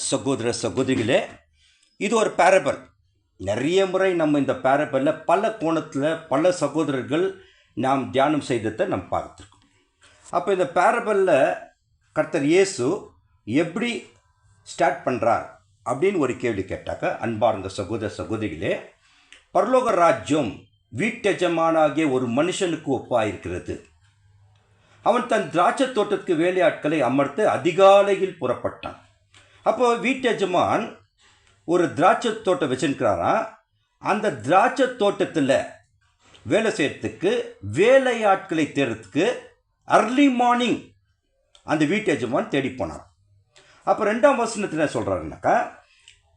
சகோதர சகோதரிகளே, இது ஒரு பேரபல். நிறைய முறை நம்ம இந்த பேரபலில் பல கோணத்தில் பல சகோதரர்கள் நாம் தியானம் செய்ததை நம்ம பார்த்துருக்கோம். அப்போ இந்த பேரபலில் கர்த்தர் இயேசு எப்படி ஸ்டார்ட் பண்ணுறார் அப்படின்னு ஒரு கேள்வி கேட்டாக்க, அன்பார்ந்த சகோதர சகோதரிகளே, பரலோக ராஜ்யம் வீட்டெஜமானாகிய ஒரு மனுஷனுக்கு ஒப்பாயிருக்கிறது. அவன் தன் திராட்சை தோட்டத்துக்கு வேலையாட்களை அமர்த்து அதிகாலையில் புறப்பட்டான். அப்போ வீட்டெஜமான் ஒரு திராட்சை தோட்டம் வச்சுருக்கிறாராம். அந்த திராட்சை தோட்டத்தில் வேலை செய்யறதுக்கு வேலையாட்களை தேடுறதுக்கு அர்லி மார்னிங் அந்த வீட்டெஜமான் தேடி போனார். அப்போ 2ஆம் வசனத்தில் என்ன சொல்கிறாருனாக்கா,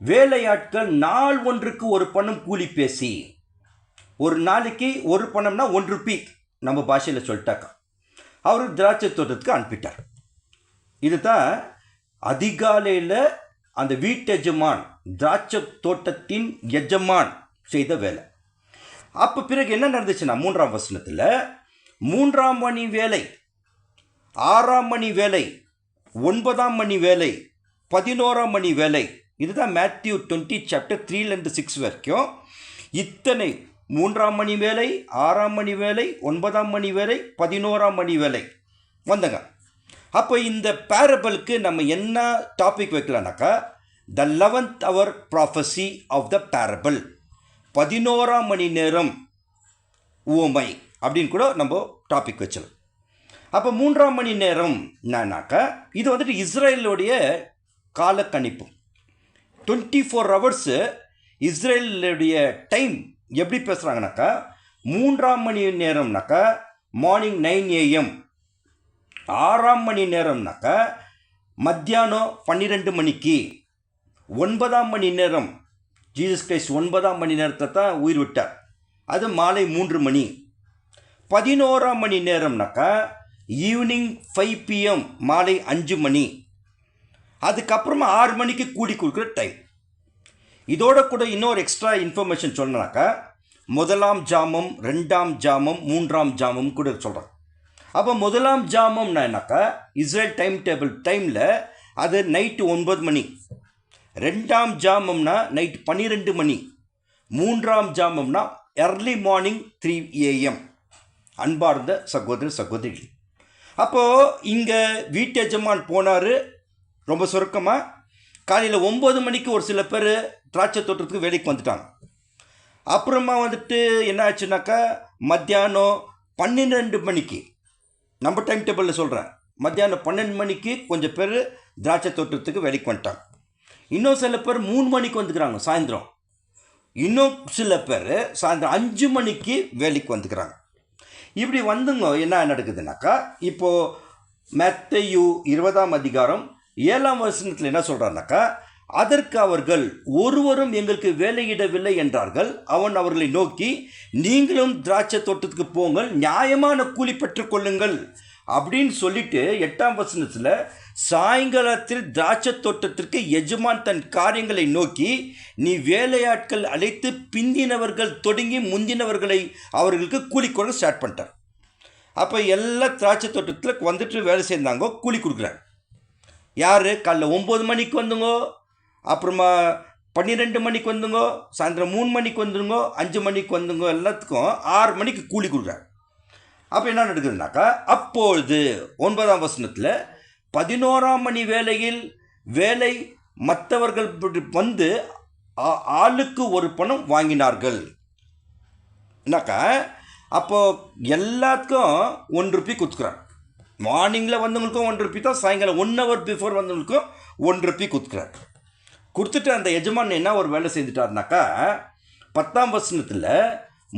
வேலையாட்கள் நாள் ஒன்றுக்கு ஒரு பணம் கூலி பேசி, ஒரு நாளைக்கு ஒரு பணம்னா 1 ரூபி நம்ம பாஷையில் சொல்லிட்டாக்கா, அவர் திராட்சை தோட்டத்துக்கு அனுப்பிட்டார். இதுதான் அதிகாலையில் அந்த வீட்டெஜமான் திராட்சை தோட்டத்தின் எஜமான் செய்த வேலை. அப்போ பிறகு என்ன நடந்துச்சுன்னா, 3ஆம் வசனத்தில் 3ஆம் மணி வேலை, 6ஆம் மணி வேலை, 9ஆம் மணி வேலை, 11ஆம் மணி வேலை, இதுதான் மேத்யூ 20 சாப்டர் 3-6 வரைக்கும். இத்தனை 3ஆம் மணி வேலை, 6ஆம் மணி வேலை, 9ஆம் மணி வேலை, 11ஆம் மணி வேலை வந்தங்க. அப்போ இந்த பேரபலுக்கு நம்ம என்ன டாபிக் வைக்கலாம்னாக்கா, the 11th hour prophecy of the parable, 11ஆம் மணி நேரம் உவமை அப்படின்னு கூட நம்ம டாபிக் வச்சலாம். அப்போ 3ஆம் மணி நேரம் என்னன்னாக்கா, இது வந்துட்டு இஸ்ரேலுடைய கால கணிப்பு. 24 hours இஸ்ரேலுடைய டைம் எப்படி பேசுகிறாங்கனாக்கா, 3ஆம் மணி நேரம்னாக்கா மார்னிங் 9 AM, 6ஆம் மணி நேரம்னாக்கா மத்தியானம் 12 மணிக்கு, 9ஆம் மணி நேரம் ஜீசஸ் கிரைஸ்ட் 9ஆம் மணி நேரத்தில் தான் உயிர் விட்டார், அது மாலை 3 மணி. 11ஆம் மணி நேரம்னாக்கா ஈவினிங் 5 PM, மாலை 5 மணி. அதுக்கப்புறமா 6 மணிக்கு கூடி கொடுக்குற டைம். இதோட கூட இன்னொரு எக்ஸ்ட்ரா இன்ஃபர்மேஷன் சொன்னாக்கா, 1ஆம் ஜாமம், 2ஆம் ஜாமம், 3ஆம் ஜாமம் கூட சொல்கிறாங்க. அப்போ 1ஆம் ஜாமம்னாக்கா இஸ்ரேல் டைம் டேபிள் டைமில் அது நைட்டு 9 மணி, 2ஆம் ஜாமம்னா நைட்டு 12 மணி, 3ஆம் ஜாமம்னா எர்லி மார்னிங் 3 AM. அன்பார்ந்த சகோதர சகோதரிகள், அப்போது இங்கே வீட்டெஜமான் போனார். ரொம்ப சுருக்கமாக காலையில் 9 மணிக்கு ஒரு சில பேர் திராட்சை தோட்டத்துக்கு வேலைக்கு வந்துட்டாங்க. அப்புறமா வந்துட்டு என்ன ஆச்சுனாக்கா, மத்தியானம் 12 மணிக்கு, நம்ம டைம் டேபிளில் சொல்கிறேன், மத்தியானம் 12 மணிக்கு கொஞ்சம் பேர் திராட்சை தோட்டத்துக்கு வேலைக்கு வந்துட்டாங்க. இன்னும் சில பேர் 3 மணிக்கு வந்துக்கிறாங்க சாயந்தரம். இன்னும் சில பேர் சாயந்தரம் 5 மணிக்கு வேலைக்கு வந்துக்கிறாங்க. இப்படி வந்துங்க என்ன நடக்குதுனாக்கா, இப்போது மத்தேயு 20ஆம் அதிகாரம் 7ஆம் வசனத்தில் என்ன சொல்கிறாருனாக்கா, அதற்கு அவர்கள் ஒருவரும் எங்களுக்கு வேலையிடவில்லை என்றார்கள். அவன் அவர்களை நோக்கி, நீங்களும் திராட்சை தோட்டத்துக்கு போங்கள், நியாயமான கூலி பெற்றுக்கொள்ளுங்கள் அப்படின்னு சொல்லிட்டு 8ஆம் வசனத்தில் சாயங்காலத்தில் திராட்சை தோட்டத்திற்கு எஜமான் தன் காரியங்களை நோக்கி, நீ வேலையாட்கள் அழைத்து பிந்தினவர்கள் தொடங்கி முந்தினவர்களை அவர்களுக்கு கூலி கொடுக்க ஸ்டார்ட் பண்ணிட்டார். அப்போ எல்லா திராட்சை தோட்டத்தில் வந்துட்டு வேலை செய்தாங்க, கூலி கொடுக்குறாங்க. யார்? காலைல 9 மணிக்கு வந்துங்கோ, அப்புறமா 12 மணிக்கு வந்துங்க, சாயந்தரம் 3 மணிக்கு வந்துடுங்க, 5 மணிக்கு வந்துங்க, எல்லாத்துக்கும் 6 மணிக்கு கூலி கொடுக்குறாங்க. அப்போ என்ன நடக்குதுனாக்கா, அப்பொழுது 9ஆம் வசனத்தில் 11ஆம் மணி வேலையில் வேலை மற்றவர்கள் வந்து ஆளுக்கு ஒரு பணம் வாங்கினார்கள். என்னக்கா, அப்போது எல்லாத்துக்கும் 1 ரூபி கொடுத்துக்குறாங்க. மார்னிங்கில் வந்தவங்களுக்கும் 1 ரூபி தான், சாயங்காலம் 1 hour பிஃபோர் வந்தவங்களுக்கும் 1 ரூபி கொடுத்துக்கிறார். கொடுத்துட்டு அந்த எஜமான் என்ன ஒரு வேலை செஞ்சுட்டாருனாக்கா, 10ஆம் வசனத்தில்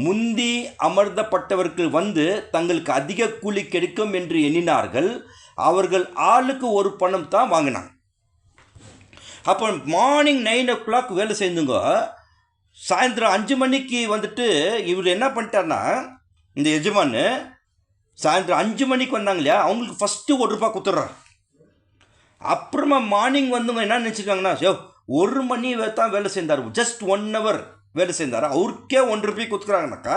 முந்தி அமர்த்தப்பட்டவர்கள் வந்து தங்களுக்கு அதிக கூலி கிடைக்கும் என்று எண்ணினார்கள். அவர்கள் ஆளுக்கு ஒரு பணம் தான் வாங்கினாங்க. அப்போ மார்னிங் 9 o'clock வேலை செஞ்சுங்க, சாயந்தரம் 5 மணிக்கு வந்துட்டு இவர் என்ன பண்ணிட்டார்னா, இந்த எஜமான் சாயந்தரம் 5 மணிக்கு வந்தாங்க இல்லையா, அவங்களுக்கு ஃபஸ்ட்டு 1 ரூபா கொடுத்துட்றாரு. அப்புறமா மார்னிங் வந்துங்க என்ன நினச்சிருக்காங்கன்னா, 1 மணி தான் வேலை செய்தார், ஜஸ்ட் 1 hour வேலை செய்தார், அவருக்கே 1 ரூபி கொடுக்குறாங்கனாக்கா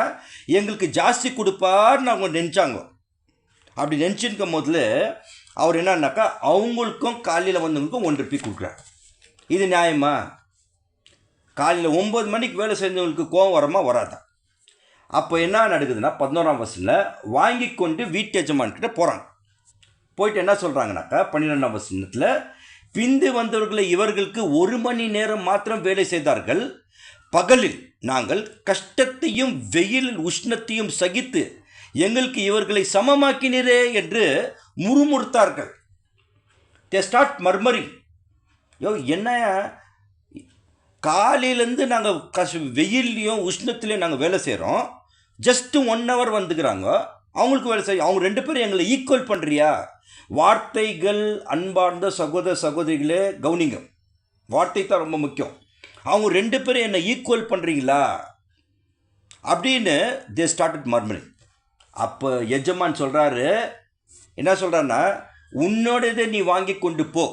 எங்களுக்கு ஜாஸ்தி கொடுப்பார்னு அவங்க நினச்சாங்க. அப்படி நினச்சிருக்கும் போதில் அவர் என்னன்னாக்கா அவங்களுக்கும் காலையில் வந்தவங்களுக்கும் 1 ரூபி கொடுக்குறாரு. இது நியாயமா? காலையில் 9 மணிக்கு வேலை செஞ்சவங்களுக்கு கோபம் வரமா வராதா? அப்போ என்ன நடக்குதுன்னா 11ஆம் வசனத்தில் வாங்கி கொண்டு வீட்டு எஜமான்கிட்ட போகிறாங்க. போயிட்டு என்ன சொல்கிறாங்கனாக்கா 12ஆம் வசனத்தில், பிந்து வந்தவர்களை இவர்களுக்கு 1 மணி நேரம் மாத்திரம் வேலை செய்தார்கள். பகலில் நாங்கள் கஷ்டத்தையும் வெயில் உஷ்ணத்தையும் சகித்து எங்களுக்கு இவர்களை சமமாக்கினரே என்று முறுமுறுத்தார்கள். They start murmuring. என்ன காலையிலேருந்து நாங்கள் வெயில்லையும் உஷ்ணத்துலேயும் நாங்கள் வேலை செய்கிறோம், ஜஸ்ட்டு 1 hour வந்துக்கிறாங்க, அவங்களுக்கு வேலை செய்ய அவங்க 2 பேரும் எங்களை ஈக்குவல் பண்ணுறியா? வார்த்தைகள் அன்பார்ந்த சகோதர சகோதரிகளே கவனிங்க, வார்த்தை தான் ரொம்ப முக்கியம். அவங்க 2 பேரும் என்னை ஈக்குவல் பண்ணுறீங்களா அப்படின்னு தே ஸ்டார்டட் மர்மரிங். அப்போ எஜமான் சொல்கிறாரு, என்ன சொல்கிறான்னா, உன்னோடதை நீ வாங்கி கொண்டு போ,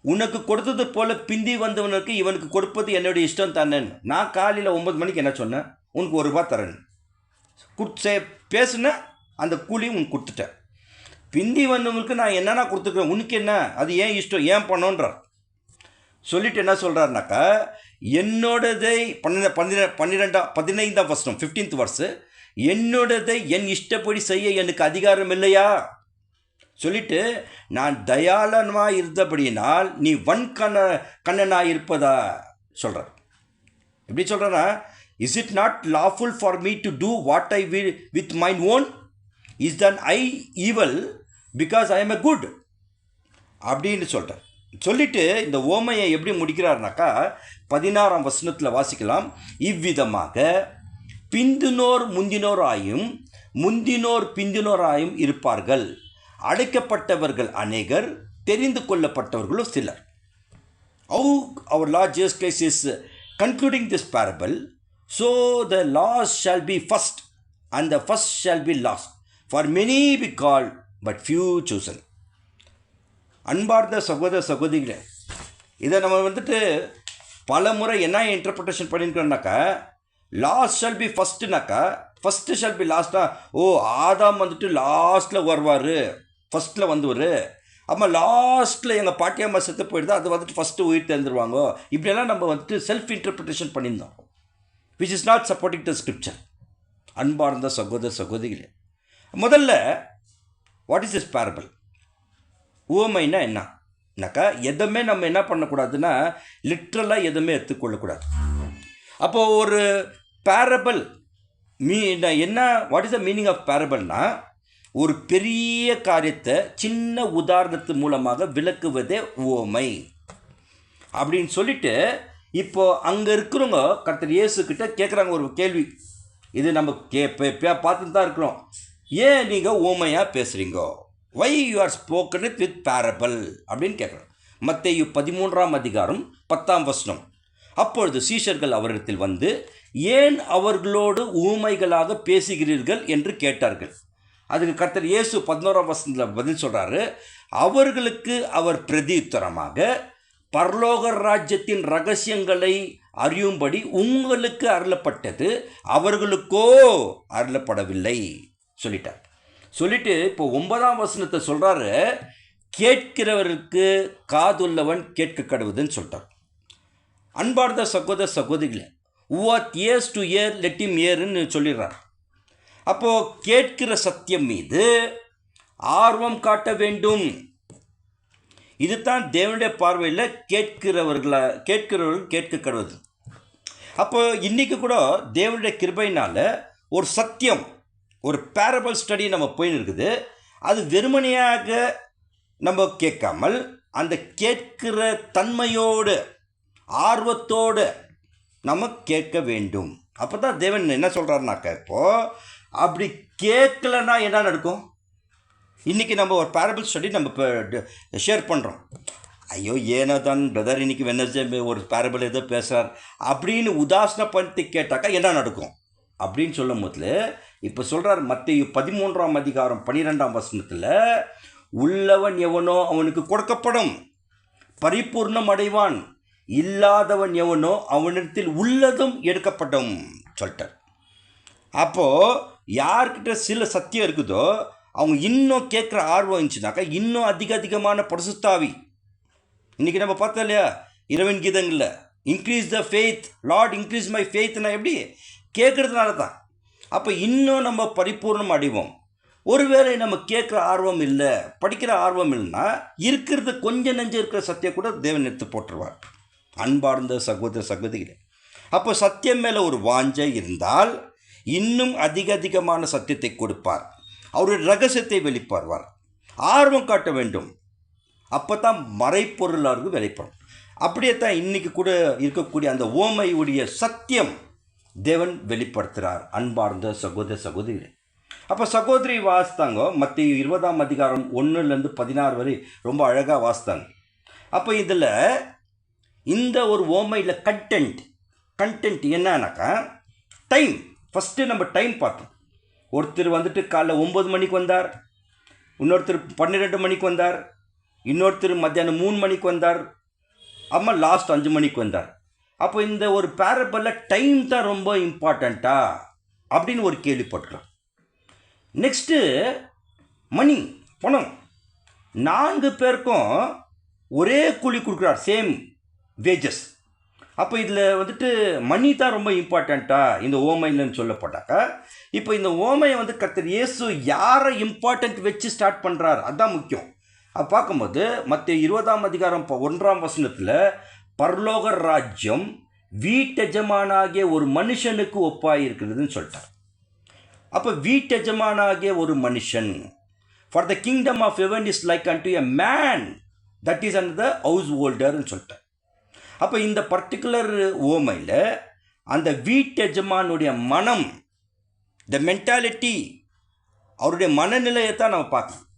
உனக்கு கொடுத்தது போல் பிந்தி வந்தவனுக்கு இவனுக்கு கொடுப்பது என்னுடைய இஷ்டம் தானேன்னு. நான் காலையில் 9 மணிக்கு என்ன சொன்னேன், உனக்கு 1 ரூபா தரேன் பேசுனேன், அந்த கூலி உனக்கு கொடுத்துட்டேன். பிந்தி வந்தவனுக்கு நான் என்னென்னா கொடுத்துக்கிறேன், உனக்கு என்ன, அது ஏன் இஷ்டம், ஏன் பண்ணோன்றார். சொல்லிட்டு என்ன சொல்கிறாருனாக்கா, என்னோடதை 15ஆம் வசனம் 15th verse, என்னோடதை என் இஷ்டப்படி செய்ய எனக்கு அதிகாரம் இல்லையா சொல்லிட்டு, நான் தயாளனமாக இருந்தபடியினால் நீ கண்ணனாக இருப்பதா சொல்கிறார். எப்படி சொல்கிறேன்னா, is it not lawful for me to do what I will with mine own? Is then I evil because I am a good அப்படின்னு சொல்கிறார். சொல்லிட்டு இந்த ஓமையை எப்படி முடிக்கிறார்னாக்கா 16ஆம் வசனத்தில் வாசிக்கலாம். இவ்விதமாக பிந்தினோர் முந்தினோராயும் முந்தினோர் பிந்தினோராயும் இருப்பார்கள், அடைக்கப்பட்டவர்கள் அநேகர், தெரிந்து கொள்ளப்பட்டவர்களும் சிலர். How our Lord Jesus Christ is concluding this parable, so the lost shall be first and the first shall be last, for many be called but few chosen. அன்பார்ந்த சகோதர சகோதரிகளே, இதை நம்ம பல முறை என்ன இன்டர்பிரேஷன் பண்ணியிருக்கோம்னாக்கா, லாஸ்ட் ஷால் பி ஃபஸ்ட்டுனாக்கா ஃபஸ்ட்டு ஷால் பி லாஸ்ட்டா, ஆதாம் லாஸ்ட்டில் வருவார், ஃபஸ்ட்டில் வந்துவார், அம்மா லாஸ்ட்டில் எங்கள் பாட்டியம்மா செத்து போயிடுது, அது ஃபஸ்ட்டு உயிர் தெரிஞ்சிருவாங்க. இப்படியெல்லாம் நம்ம செல்ஃப் இன்டர்பிரிட்டேஷன் பண்ணியிருந்தோம், which is not supporting the scripture. அன்பார்ந்த சகோதர சகோதரிகளே, முதல்ல வாட் இஸ் திஸ் பேரபிள்? உவமைன்னா என்னக்கா, எதுவுமே நம்ம என்ன பண்ணக்கூடாதுன்னா லிட்ரலாக எதுவுமே எடுத்துக்கொள்ளக்கூடாது. அப்போது ஒரு பேரபிள் என்ன, what is the meaning of பேரபிள்னா, ஒரு பெரிய காரியத்தை சின்ன உதாரணத்து மூலமாக விளக்குவதே உவமை அப்படின்னு சொல்லிட்டு, இப்போது அங்கே இருக்கிறவங்க கர்த்தர் இயேசுக்கிட்ட கேட்குறாங்க ஒரு கேள்வி. இது நம்ம பார்த்துட்டு தான் இருக்கிறோம். ஏன் நீங்கள் உவமையாக பேசுகிறீங்க? Why you are spoken with parable அப்படின்னு கேட்குறோம். மத்தேயு 13ஆம் அதிகாரம் 10ஆம் வசனம். அப்பொழுது சீஷர்கள் அவரிடத்தில் வந்து, ஏன் அவர்களோடு ஊமைகளாக பேசுகிறீர்கள் என்று கேட்டார்கள். அதுக்கு கர்த்தர் இயேசு 11ஆம் வசனத்தில் பதில் சொல்கிறாரு, அவர்களுக்கு அவர் பிரதியுத்தரமாக, பரலோக ராஜ்யத்தின் ரகசியங்களை அறியும்படி உங்களுக்கு அருளப்பட்டது, அவர்களுக்கோ அருளப்படவில்லை சொல்லிட்டார். சொல்லிட்டு இப்போ 9ஆம் வசனத்தை சொல்கிறாரு, கேட்கிறவருக்கு காதுள்ளவன் கேட்க கடவுதுன்னு சொல்லிட்டார். அன்பார்ந்த சகோதர சகோதரிகளே, what ears to hear let him இயர்ன்னு சொல்லிடுறார். அப்போது கேட்கிற சத்தியம் மீது ஆர்வம் காட்ட வேண்டும். இதுதான் தேவனுடைய பார்வையில் கேட்கிறவர்கள் கேட்க கடவுது. அப்போது இன்றைக்கி கூட தேவனுடைய கிருபையினால் ஒரு சத்தியம், ஒரு பேரபிள் ஸ்டடி நம்ம போயின்னு இருக்குது. அது வெறுமனையாக நம்ம கேட்காமல் அந்த கேட்கிற தன்மையோடு ஆர்வத்தோடு நம்ம கேட்க வேண்டும். அப்போ தான் தேவன் என்ன சொல்கிறாருனாக்கா, இப்போது அப்படி கேட்கலன்னா என்ன நடக்கும்? இன்றைக்கி நம்ம ஒரு பேரபிள் ஸ்டடி நம்ம இப்போ ஷேர் பண்ணுறோம். ஐயோ ஏனோ தான் பிரதர் இன்றைக்கி வெனஸ்டே ஒரு பேரபிள் ஏதோ பேசுகிறார் அப்படின்னு உதாசனப்படுத்தி கேட்டாக்கா என்ன நடக்கும் அப்படின்னு சொல்லும் போது, இப்போ சொல்கிறார் மத்தேயு 13ஆம் அதிகாரம் 12ஆம் வசனத்தில், உள்ளவன் எவனோ அவனுக்கு கொடுக்கப்படும், பரிபூர்ணம் அடைவான், இல்லாதவன் எவனோ அவனிடத்தில் உள்ளதும் எடுக்கப்படும் சொல்லிட்டார். அப்போது யார்கிட்ட சில சத்தியம் இருக்குதோ அவங்க இன்னும் கேட்குற ஆர்வம் இருந்துச்சுனாக்கா இன்னும் அதிகமான பரிசுத்தாவி. இன்றைக்கி நம்ம பார்த்தோம் இல்லையா, இரவின் கீதங்களில் increase the faith lord increase my ஃபெய்த்னா எப்படி கேட்குறதுனால தான். அப்போ இன்னும் நம்ம பரிபூர்ணம் அடைவோம். ஒருவேளை நம்ம கேட்குற ஆர்வம் இல்லை, படிக்கிற ஆர்வம் இல்லைன்னா இருக்கிறது கொஞ்சம் நெஞ்சு இருக்கிற சத்தியம் கூட தேவன் எடுத்து போட்டுருவார். அன்பார்ந்த சகோதர சகோதரிகளே, அப்போ சத்தியம் மேலே ஒரு வாஞ்சை இருந்தால் இன்னும் அதிகமான சத்தியத்தை கொடுப்பார். அவருடைய ரகசியத்தை வெளிப்படுவார். ஆர்வம் காட்ட வேண்டும். அப்போ தான் மறைப்பொருளாக வெளிப்படும். அப்படியே தான் இன்றைக்கி கூட இருக்கக்கூடிய அந்த ஓமையுடைய சத்தியம் தேவன் வெளிப்படுத்துகிறார். அன்பார்ந்த சகோதர சகோதரிகளே, அப்போ சகோதரி வாசித்தாங்க மத்திய 20ஆம் அதிகாரம் 1-16 வரை ரொம்ப அழகாக வாசித்தாங்க. அப்போ இதில் இந்த ஒரு ஓமையில் கண்டென்ட் என்னன்னாக்கா டைம். ஃபஸ்ட்டு நம்ம டைம் பார்த்தோம். ஒருத்தர் வந்துட்டு காலைல 9 மணிக்கு வந்தார், இன்னொருத்தர் 12 மணிக்கு வந்தார், இன்னொருத்தர் மத்தியானம் 3 மணிக்கு வந்தார், அம்மா லாஸ்ட் 5 மணிக்கு வந்தார். அப்போ இந்த ஒரு பேரபிளில் டைம் தான் ரொம்ப இம்பார்ட்டண்ட்டா அப்படின்னு ஒரு கேள்விப்பட்டுக்கலாம். நெக்ஸ்ட்டு மணி, பணம். 4 பேருக்கும் ஒரே கூலி கொடுக்குறார், சேம் வேஜஸ். அப்போ இதில் வந்துட்டு மணி தான் ரொம்ப இம்பார்ட்டண்ட்டா இந்த ஓமையில்னு சொல்லப்பட்டாக்கா, இப்போ இந்த ஓமையை வந்து கர்த்தர் இயேசு யாரை இம்பார்ட்டண்ட் வச்சு ஸ்டார்ட் பண்ணுறார் அதுதான் முக்கியம். அது பார்க்கும்போது மத்திய 20ஆம் அதிகாரம் 1ஆம் வசனத்தில் பரலோக ராஜ்யம் வீட்டெஜமானாகிய ஒரு மனுஷனுக்கு ஒப்பாக இருக்கிறதுன்னு சொல்லிட்டார். அப்போ வீட்டெஜமானாகிய ஒரு மனுஷன், for the kingdom of heaven is like unto a man that is and the ஹவுஸ் ஹோல்டர்னு சொல்லிட்டார். அப்போ இந்த பர்டிகுலர் ஓமையில் அந்த வீட்டெஜமானுடைய மனம், த மென்டாலிட்டி, அவருடைய மனநிலையை தான் நம்ம பார்க்கணும்.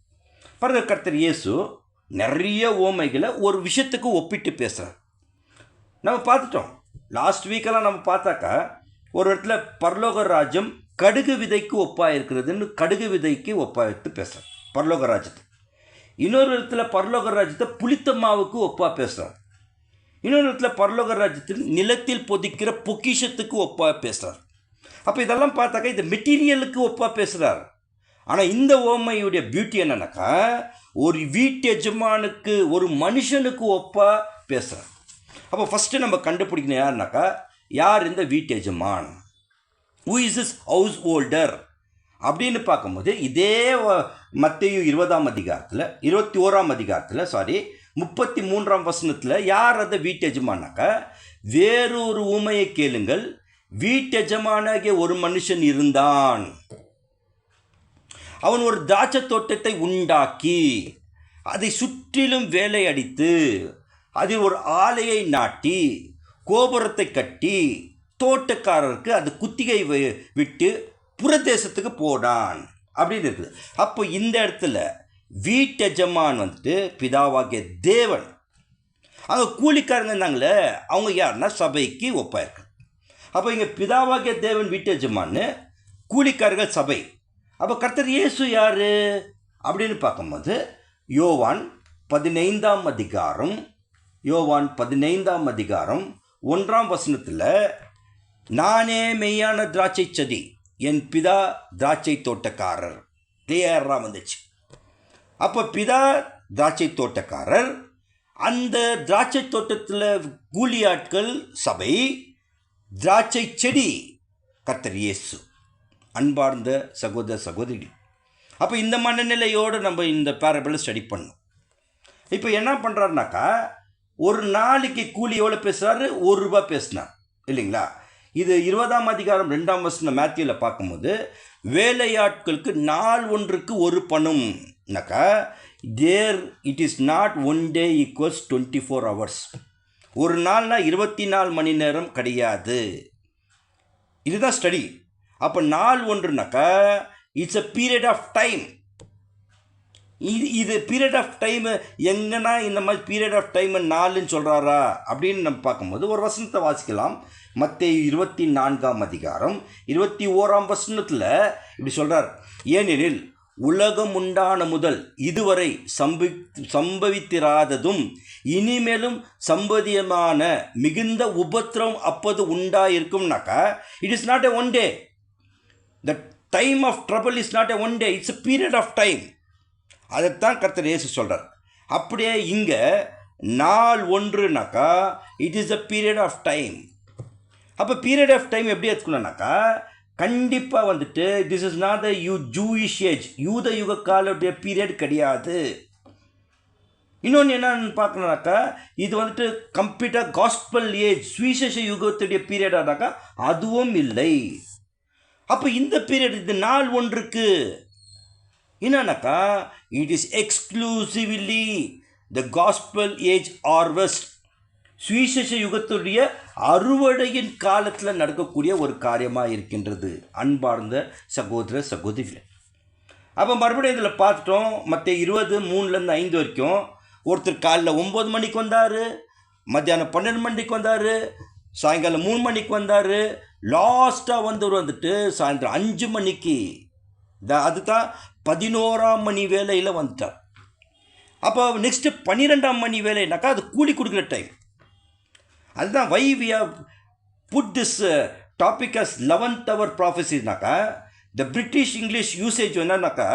பிறகு கர்த்தர் இயேசு நிறைய ஓமைகளை ஒரு விஷயத்துக்கு ஒப்பிட்டு பேசுகிறார். நம்ம பார்த்துட்டோம். லாஸ்ட் வீக்கெல்லாம் நம்ம பார்த்தாக்கா ஒரு இடத்துல பரலோக ராஜ்யம் கடுகு விதைக்கு ஒப்பாக இருக்கிறதுன்னு கடுகு விதைக்கு ஒப்பாக பேசுகிறார் பரலோக ராஜ்யத்தை. இன்னொரு இடத்துல பரலோக ராஜ்யத்தை புளித்த மாவுக்கு ஒப்பாக பேசுகிறார். இன்னொரு இடத்துல பரலோக ராஜ்யத்தில் நிலத்தில் பொதிக்கிற பொக்கிஷத்துக்கு ஒப்பாக பேசுகிறார். அப்போ இதெல்லாம் பார்த்தாக்கா இது மெட்டீரியலுக்கு ஒப்பாக பேசுகிறார். ஆனால் இந்த ஓமையுடைய பியூட்டி என்னன்னாக்கா ஒரு வீட்டு எஜமானுக்கு, ஒரு மனுஷனுக்கு ஒப்பாக பேசுகிறார். அப்போ ஃபஸ்ட்டு நம்ம கண்டுபிடிக்கணும் யாருனாக்கா, யார் இந்த வீட்டு எஜமான், who is is house holder அப்படின்னு பார்க்கும்போது இதே மத்தேயு 20ஆம் அதிகாரத்தில் 21ஆம் அதிகாரத்தில் 33ஆம் வசனத்தில் யார் அந்த வீட்டு எஜமானாக்கா, வேறொரு ஊமையை கேளுங்கள், வீட்டெஜமானாகிய ஒரு மனுஷன் இருந்தான். அவன் ஒரு திராட்சை தோட்டத்தை உண்டாக்கி அதை சுற்றிலும் வேலை அடித்து அதில் ஒரு ஆலையை நாட்டி கோபுரத்தை கட்டி தோட்டக்காரருக்கு அது குத்திகை விட்டு புறதேசத்துக்கு போனான் அப்படின்னு இருக்குது. அப்போ இந்த இடத்துல வீட்டெஜமான் வந்துட்டு பிதாவாகிய தேவன். அங்கே கூலிக்காரங்க இருந்தாங்களே, அவங்க யாருன்னா சபைக்கு ஒப்பாயிருக்கு. அப்போ இங்கே பிதாவாகிய தேவன் வீட்டெஜமான்னு, கூலிக்காரர்கள் சபை. அப்போ கர்த்தர் இயேசு யார் அப்படின்னு பார்க்கும்போது யோவான் 15ஆம் அதிகாரம் 1ஆம் வசனத்தில், நானே மெய்யான திராட்சை செடி, என் பிதா திராட்சை தோட்டக்காரர், கிளியராக வந்துச்சு. அப்போ பிதா திராட்சை தோட்டக்காரர், அந்த திராட்சை தோட்டத்தில் கூலியாட்கள் சபை, திராட்சை செடி கர்த்தர் இயேசு. அன்பார்ந்த சகோதர சகோதரி, அப்போ இந்த மனநிலையோடு நம்ம இந்த பேரபிளை ஸ்டடி பண்ணோம். இப்போ என்ன பண்ணுறாருனாக்கா, ஒரு நாளைக்கு கூலி எவ்வளோ பேசுகிறாரு, ₹1 பேசினார் இல்லைங்களா. இது 20ஆம் அதிகாரம் 2ஆம் வசனம் மேத்யூவில் பார்க்கும்போது, வேலையாட்களுக்கு நாள் ஒன்றுக்கு 1 பணம்னாக்கா, there it is not 1 day equals 24 hours. ஒரு நாள்னா 24 மணி நேரம் கிடையாது. இதுதான் ஸ்டடி. அப்போ நாள் ஒன்றுனாக்கா it's a period of time. இது பீரியட் ஆஃப் டைமு எங்கன்னா இந்த மாதிரி பீரியட் ஆஃப் டைமு நாலுன்னு சொல்கிறாரா அப்படின்னு நம்ம பார்க்கும்போது ஒரு வசனத்தை வாசிக்கலாம். மத்தேயு 24ஆம் அதிகாரம் 21ஆம் வசனத்தில் இப்படி சொல்கிறார், ஏனெனில் உலகம் உண்டான முதல் இதுவரை சம்பவித்திராததும் இனிமேலும் சம்பதியமான மிகுந்த உபத்திரம் அப்போது உண்டாயிருக்கும்னாக்கா, it is not a one day. The time of trouble is not a one day, it's a period of time. அதைத்தான் கர்த்தர் இயேசு சொல்கிறார். அப்படியே இங்கே நாள் ஒன்றுனாக்கா it is a period of time. அப்போ பீரியட் ஆஃப் டைம் எப்படி எடுத்துக்கணும்னாக்கா கண்டிப்பாக வந்துட்டு this is not the Jewish age, யூத யுக காலுடைய பீரியட் கிடையாது. இன்னொன்று என்னன்னு பார்க்கணுன்னாக்கா இது வந்துட்டு கம்ப்ளீட்டாக காஸ்பல் ஏஜ், சுவிசேஷ யுகத்துடைய பீரியடானாக்கா அதுவும் இல்லை. அப்போ இந்த பீரியட் இது நாள் ஒன்றுக்கு என்னன்னாக்கா it is exclusively the gospel age harvest, சுவிசேஷ யுகத்துடைய அறுவடையின் காலத்தில் நடக்கக்கூடிய ஒரு காரியமாக இருக்கின்றது அன்பார்ந்த சகோதர சகோதரிகளே. அப்போ மறுபடியும் இதில் பார்த்துட்டோம், மற்ற 20:3-5 வரைக்கும் ஒருத்தர் காலைல 9 மணிக்கு வந்தார், மத்தியானம் 12 மணிக்கு வந்தார், சாயங்காலம் 3 மணிக்கு வந்தார், லாஸ்ட்டாக வந்துட்டு சாயந்தரம் 5 மணிக்கு, அதுதான் 11ஆம் மணி வேலையில் வந்துட்டார். அப்போ நெக்ஸ்ட்டு 12ஆம் மணி வேலைனாக்கா அது கூலி கொடுக்குற டைம். அதுதான் why we have put this topic as 11th hour ப்ராஃபஸினாக்கா த பிரிட்டிஷ் இங்கிலீஷ் யூசேஜ் என்னன்னாக்கா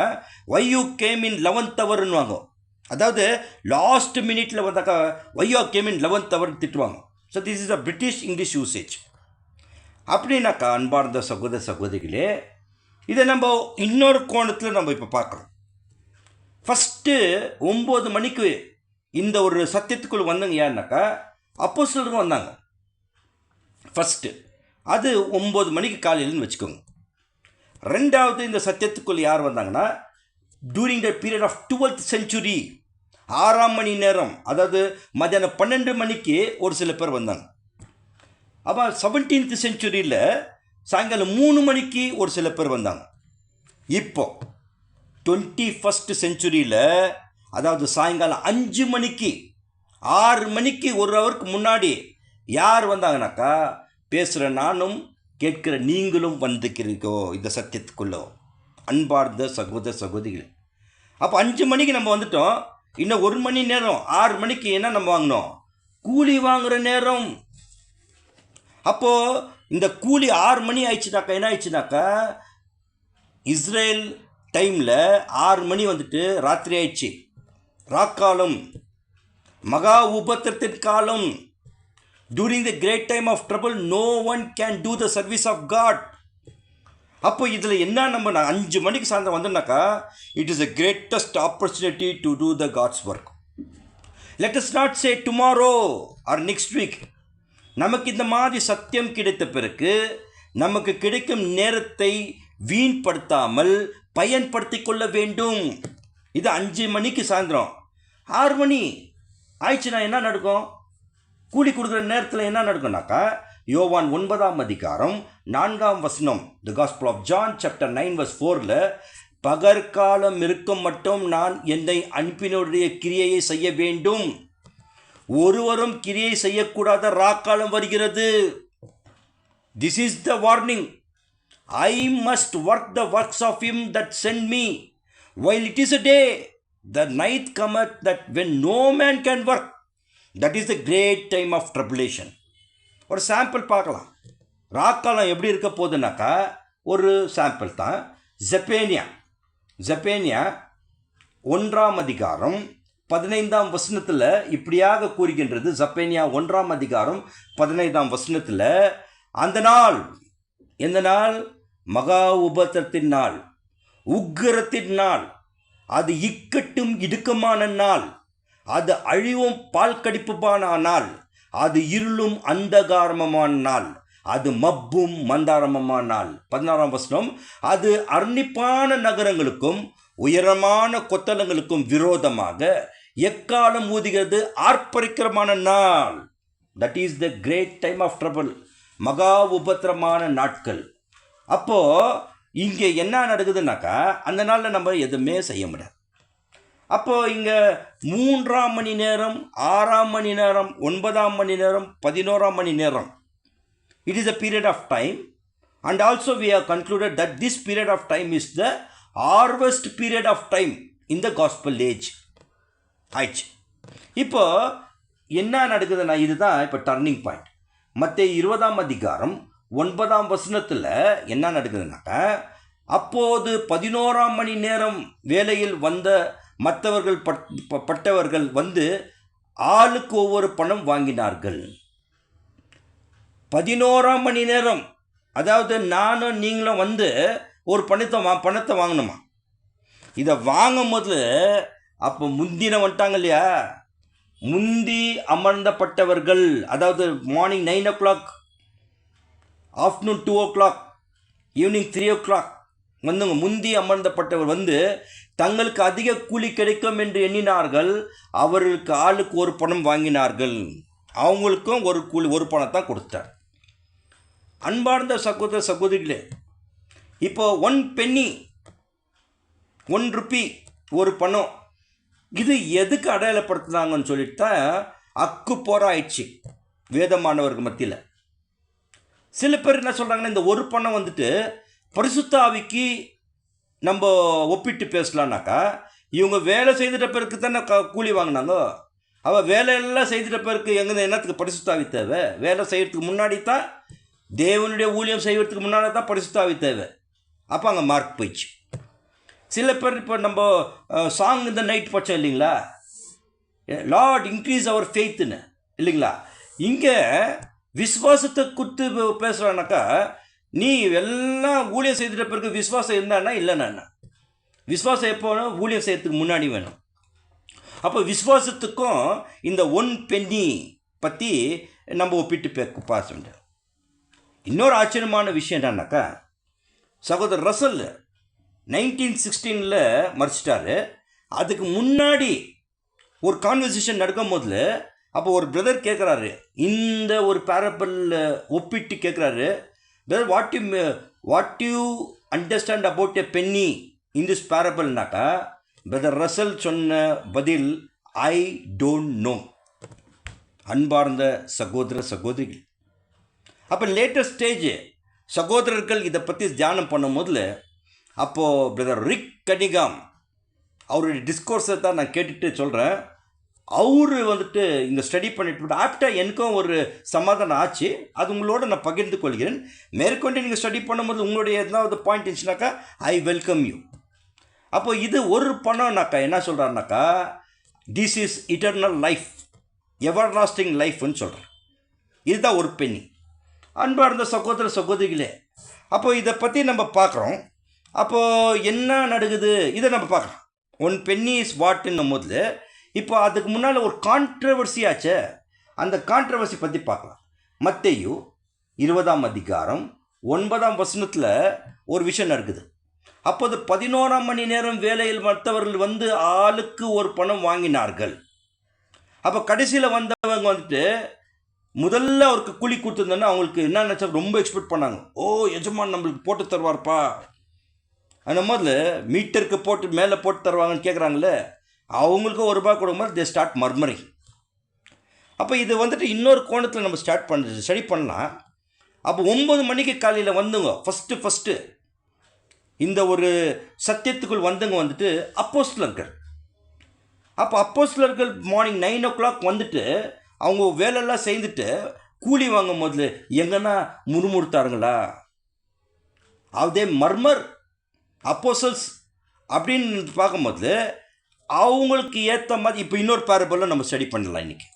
why you came in 11th hourன்னுவாங்க. அதாவது லாஸ்ட் மினிட்ல வந்தாக்கா why you came in 11th hour திட்டுவாங்க. So this is a British English usage. அப்படின்னாக்கா அன்பார்ந்த சகோதர சகோதரிகளே, இதை நம்ம இன்னொரு கோணத்தில் நம்ம இப்போ பார்க்குறோம். ஃபஸ்ட்டு 9 மணிக்கு இந்த ஒரு சத்தியத்துக்குள் வந்தவங்க யாருனாக்கா அப்போஸ்தலர்கள் வந்தாங்க ஃபஸ்ட்டு. அது 9 மணிக்கு காலையில்னு வச்சுக்கோங்க. ரெண்டாவது இந்த சத்தியத்துக்குள் யார் வந்தாங்கன்னா during the period of 12th century, 6ஆம் மணி நேரம், அதாவது மத்தியானம் 12 மணிக்கு ஒரு சில பேர் வந்தாங்க. அப்போ 17th century சாயங்காலம் 3 மணிக்கு ஒரு சில பேர் வந்தாங்க. இப்போ 21st century அதாவது சாயங்காலம் 5 மணிக்கு 6 மணிக்கு 1 ஹவருக்கு முன்னாடி யார் வந்தாங்கனாக்கா பேசுகிற நானும் கேட்கிற நீங்களும் வந்துக்கிறீங்கோ இந்த சத்தியத்துக்குள்ளோ அன்பார்ந்த சகோதர சகோதரிகள். அப்போ 5 மணிக்கு நம்ம வந்துட்டோம், இன்னும் 1 மணி நேரம் 6 மணிக்கு என்ன நம்ம வாங்கினோம், கூலி வாங்குகிற நேரம். அப்போது இந்த கூலி 6 மணி ஆயிடுச்சுனாக்கா என்ன ஆயிடுச்சுனாக்கா இஸ்ரேல் டைமில் 6 மணி வந்துட்டு ராத்திரி ஆயிடுச்சு, ராக்காலம், மகா உபத்திரத்தின் காலம். During the great time of trouble no one can do the service of God. அப்போ இதில் என்ன நம்ம 5 மணிக்கு சாயந்தரம் வந்தோம்னாக்கா it is the greatest opportunity to do the God's work. Let us not say tomorrow or next week. நமக்கு இந்த மாதிரி சத்தியம் கிடைத்த பிறகு நமக்கு கிடைக்கும் நேரத்தை வீண்படுத்தாமல் பயன்படுத்தி கொள்ள வேண்டும். இது 5 மணிக்கு சாயந்தரம். 6 மணி ஆயிடுச்சுன்னா என்ன நடக்கும், கூலி கொடுக்குற நேரத்தில் என்ன நடக்கும்னாக்கா யோவான் 9ஆம் அதிகாரம் 4ஆம் வசனம், the gospel of John chapter 9:4 பகற்காலம் இருக்கும் மட்டும் நான் என்னை அனுப்பினுடைய கிரியையை செய்ய வேண்டும், ஒருவரும் கிரியை செய்யக்கூடாத ராக்காலம் வருகிறது. This is the warning. I must work the works of him that sent me while it is a day. The night cometh that when no man can work. That is the great time of tribulation. ஒரு sample பார்க்கலாம், ராக்காலம் எப்படி இருக்க போகுதுனாக்கா ஒரு sample தான். ஜெபேனியா 1ஆம் அதிகாரம் 15ஆம் வசனத்தில் இப்படியாக கூறுகின்றது. ஜெபேனியா 1ஆம் அதிகாரம் 15ஆம் வசனத்தில், அந்த நாள், எந்த நாள், மகா உபத்திரத்தின் நாள், உக்கிரத்தின் நாள், அது இக்கட்டும் இடுக்கமான நாள், அது அழிவும் பால் கடிப்புமான நாள், அது இருளும் அந்தகாரமான நாள், அது மப்பும் மந்தாரமமான நாள். 16ஆம் வசனம், அது அர்ணிப்பான நகரங்களுக்கும் உயரமான கொத்தளங்களுக்கும் விரோதமாக எக்காலம் ஊதுகிறது ஆர்ப்பரிக்கிறமான நாள். That is the great time of trouble, மகா உபத்திரமான நாட்கள். அப்போது இங்கே என்ன நடக்குதுனாக்கா அந்த நாளில் நம்ம எதுவுமே செய்ய முடியாது. அப்போது இங்கே 3ஆம் மணி நேரம், 6ஆம் மணி நேரம், 9ஆம் மணி நேரம், 11ஆம் மணி நேரம், it is a period of time. And also we have concluded that this period of time is the harvest period of time in the gospel age ஆயிடுச்சு. இப்போ என்ன நடக்குதுன்னா இதுதான் இப்போ டர்னிங் பாயிண்ட். மத்தேயு 20ஆம் அதிகாரம் 9ஆம் வசனத்தில் என்ன நடக்குதுனாக்கா, அப்போது 11ஆம் மணி நேரம் வேலையில் வந்த மற்றவர்கள் பட்டவர்கள் வந்து ஆளுக்கு ஒவ்வொரு பணம் வாங்கினார்கள். 11ஆம் மணி நேரம், அதாவது நானும் நீங்களும் வந்து ஒரு பணத்தை வாங்கணுமா. இதை வாங்கும் போது அப்போ முந்தின வந்துட்டாங்க இல்லையா, முந்தி அமர்ந்தப்பட்டவர்கள், அதாவது morning 9 o'clock, afternoon 2 o'clock, evening 3 o'clock வந்துங்க முந்தி அமர்ந்தப்பட்டவர் வந்து தங்களுக்கு அதிக கூலி கிடைக்கும் என்று எண்ணினார்கள். அவர்களுக்கு ஆளுக்கு ஒரு பணம் வாங்கினார்கள். அவங்களுக்கும் ஒரு கூலி, ஒரு பணத்தான் கொடுத்தார். அன்பார்ந்த சகோதர சகோதரிகளே, இப்போ 1 penny, 1 rupee, ஒரு பணம், இது எதுக்கு அடையாளப்படுத்துனாங்கன்னு சொல்லிட்டு தான் அக்கு போற ஆயிடுச்சு வேதமானவர்கள் மத்தியில். சில பேர் என்ன சொல்கிறாங்கன்னா, இந்த ஒரு பணம் வந்துட்டு பரிசுத்த ஆவிக்கு நம்ம ஒப்பிட்டு பேசலான்னாக்கா, இவங்க வேலை செய்துட்ட பிறகு தானே கூலி வாங்கினாங்க. அவள் வேலையெல்லாம் செய்துட்ட பிறகு என்னத்துக்கு பரிசுத்த ஆவி தேவை? வேலை செய்கிறதுக்கு முன்னாடி தான், தேவனுடைய ஊழியம் செய்வதற்கு முன்னாடி தான் பரிசுத்த ஆவி தேவை. அப்போ அங்கே மார்க் போயிடுச்சு. சில பேர் இப்போ நம்ம சாங் இந்த நைட் படித்தோம் இல்லைங்களா, லார்ட் இன்க்ரீஸ் அவர் ஃபெய்த்துன்னு இல்லைங்களா. இங்கே விசுவாசத்தை கொடுத்து பேசுகிறானாக்கா, நீ எல்லாம் ஊழியம் செய்துட்ட பிறகு விசுவாசம் இருந்தான்னா இல்லைன்னா, விசுவாசம் எப்போ வேணும்? ஊழியம் செய்யறதுக்கு முன்னாடி வேணும். அப்போ விசுவாசத்துக்கும் இந்த 1 penny பற்றி நம்ம ஒப்பிட்டு பேச வேண்டிய இன்னொரு ஆச்சரியமான விஷயம் என்னன்னாக்கா, சகோதரர் ரசல் 1916 மறிச்சிட்டாரு. அதுக்கு முன்னாடி ஒரு கான்வர்சேஷன் நடக்கும் போது அப்போ ஒரு பிரதர் கேட்குறாரு, இந்த ஒரு பேரபிளில் ஒப்பிட்டு கேட்குறாரு, brother what you understand about a penny in this பேரபிள்னாக்கா, பிரதர் ரசல் சொன்ன பதில், ஐ டோன்ட் நோ. அன்பார்ந்த சகோதர சகோதரிகள், அப்போ லேட்டஸ்ட் ஸ்டேஜ் சகோதரர்கள் இதை பற்றி தியானம் பண்ணும் போதில், அப்போது பிரதர் ரிக் கனிகாம் அவருடைய டிஸ்கோர்ஸை தான் நான் கேட்டுட்டு சொல்கிறேன். அவர் வந்துட்டு இந்த ஸ்டடி பண்ணிட்டு ஆப்டாக எனக்கும் ஒரு சமாதானம் ஆச்சு. அது உங்களோட நான் பகிர்ந்து கொள்கிறேன். மேற்கொண்டு நீங்கள் ஸ்டடி பண்ணும்போது உங்களுடைய எதாவது பாயிண்ட் இருந்துச்சுனாக்கா ஐ வெல்கம் யூ. அப்போ இது ஒரு பணம்னாக்கா என்ன சொல்கிறாருனாக்கா, this is eternal life, everlasting லைஃப்னு சொல்கிறேன். இதுதான் ஒரு பென்னி. அன்பார்ந்த சகோதர சகோதரிகளே, அப்போ இதை பற்றி நம்ம பார்க்குறோம். அப்போது என்ன நடக்குது இதை நம்ம பார்க்குறோம். 1 penny இஸ் வாட்டுன்னும் போது இப்போ அதுக்கு முன்னால் ஒரு கான்ட்ரவர்சி ஆச்சு. அந்த கான்ட்ரவர்சி பற்றி பார்க்கலாம். மத்தேயு 20ஆம் அதிகாரம் 9ஆம் வசனத்தில் ஒரு விஷயம் நடக்குது. அப்போது 11ஆம் மணி நேரம் வேலையில் மற்றவர்கள் வந்து ஆளுக்கு ஒரு பணம் வாங்கினார்கள். அப்போ கடைசியில் வந்தவங்க வந்துட்டு முதல்ல அவருக்கு கூலி கொடுத்துருந்தோன்னா அவங்களுக்கு என்ன நினச்சா ரொம்ப எக்ஸ்பெக்ட் பண்ணாங்க. ஓ எஜமான் நம்மளுக்கு போட்டு தருவார்ப்பா, அந்த முதல்ல மீட்டருக்கு போட்டு மேலே போட்டு தருவாங்கன்னு கேட்குறாங்களே, அவங்களுக்கு ₹1 கொடுக்கும்போது தே ஸ்டார்ட் மர்மரிங். அப்போ இது வந்துட்டு இன்னொரு கோணத்தில் நம்ம ஸ்டடி பண்ணலாம். அப்போ 9 மணிக்கு காலையில் வந்துங்க ஃபஸ்ட்டு இந்த ஒரு சத்தியத்துக்குள் வந்தவங்க வந்துட்டு அப்போஸ்தலர்கள். அப்போ அப்போஸ்தலர்கள் மார்னிங் 9 o'clock வந்துட்டு அவங்க வேலையெல்லாம் செய்துட்டு கூலி வாங்கும் போது எங்கன்னா முறுமுறுத்தாருங்களா? அதே மர்மர் அப்போஸ்தலர்ஸ் அப்படின்னு பார்க்கும்போது அவங்களுக்கு ஏற்ற மாதிரி இப்போ இன்னொரு பேரபிளில் நம்ம ஸ்டடி பண்ணலாம் இன்றைக்கி.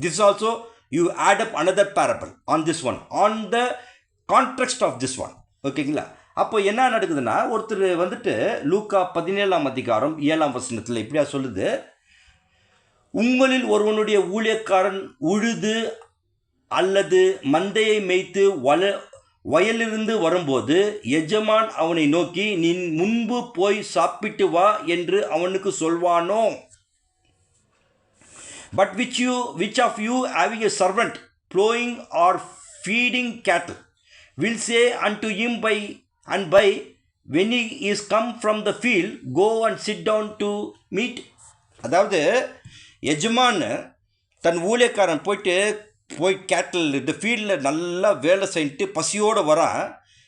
This also you add up another parable on this one, on the context of this one. ஓகேங்களா? அப்போ என்ன நடக்குதுன்னா, ஒருத்தர் வந்துட்டு லூக்கா 17ஆம் அதிகாரம் 7ஆம் வசனத்தில் இப்படியா சொல்லுது, உங்களில் ஒருவனுடைய ஊழியக்காரன் உழுது அல்லது மந்தையை மேய்த்து வயலிலிருந்து வரும்போது எஜமான் அவனை நோக்கி, நீ முன்பு போய் சாப்பிட்டு வா என்று அவனுக்கு சொல்வானோ? But which of you having a servant plowing or feeding cattle will say unto him by when he is come from the field, go and sit down to meat? அதாவது எஜமான் தன் ஊழியக்காரன் போய் கேட்டில் இந்த ஃபீல்டில் நல்லா வேலை செஞ்சுட்டு பசியோடு வரான்.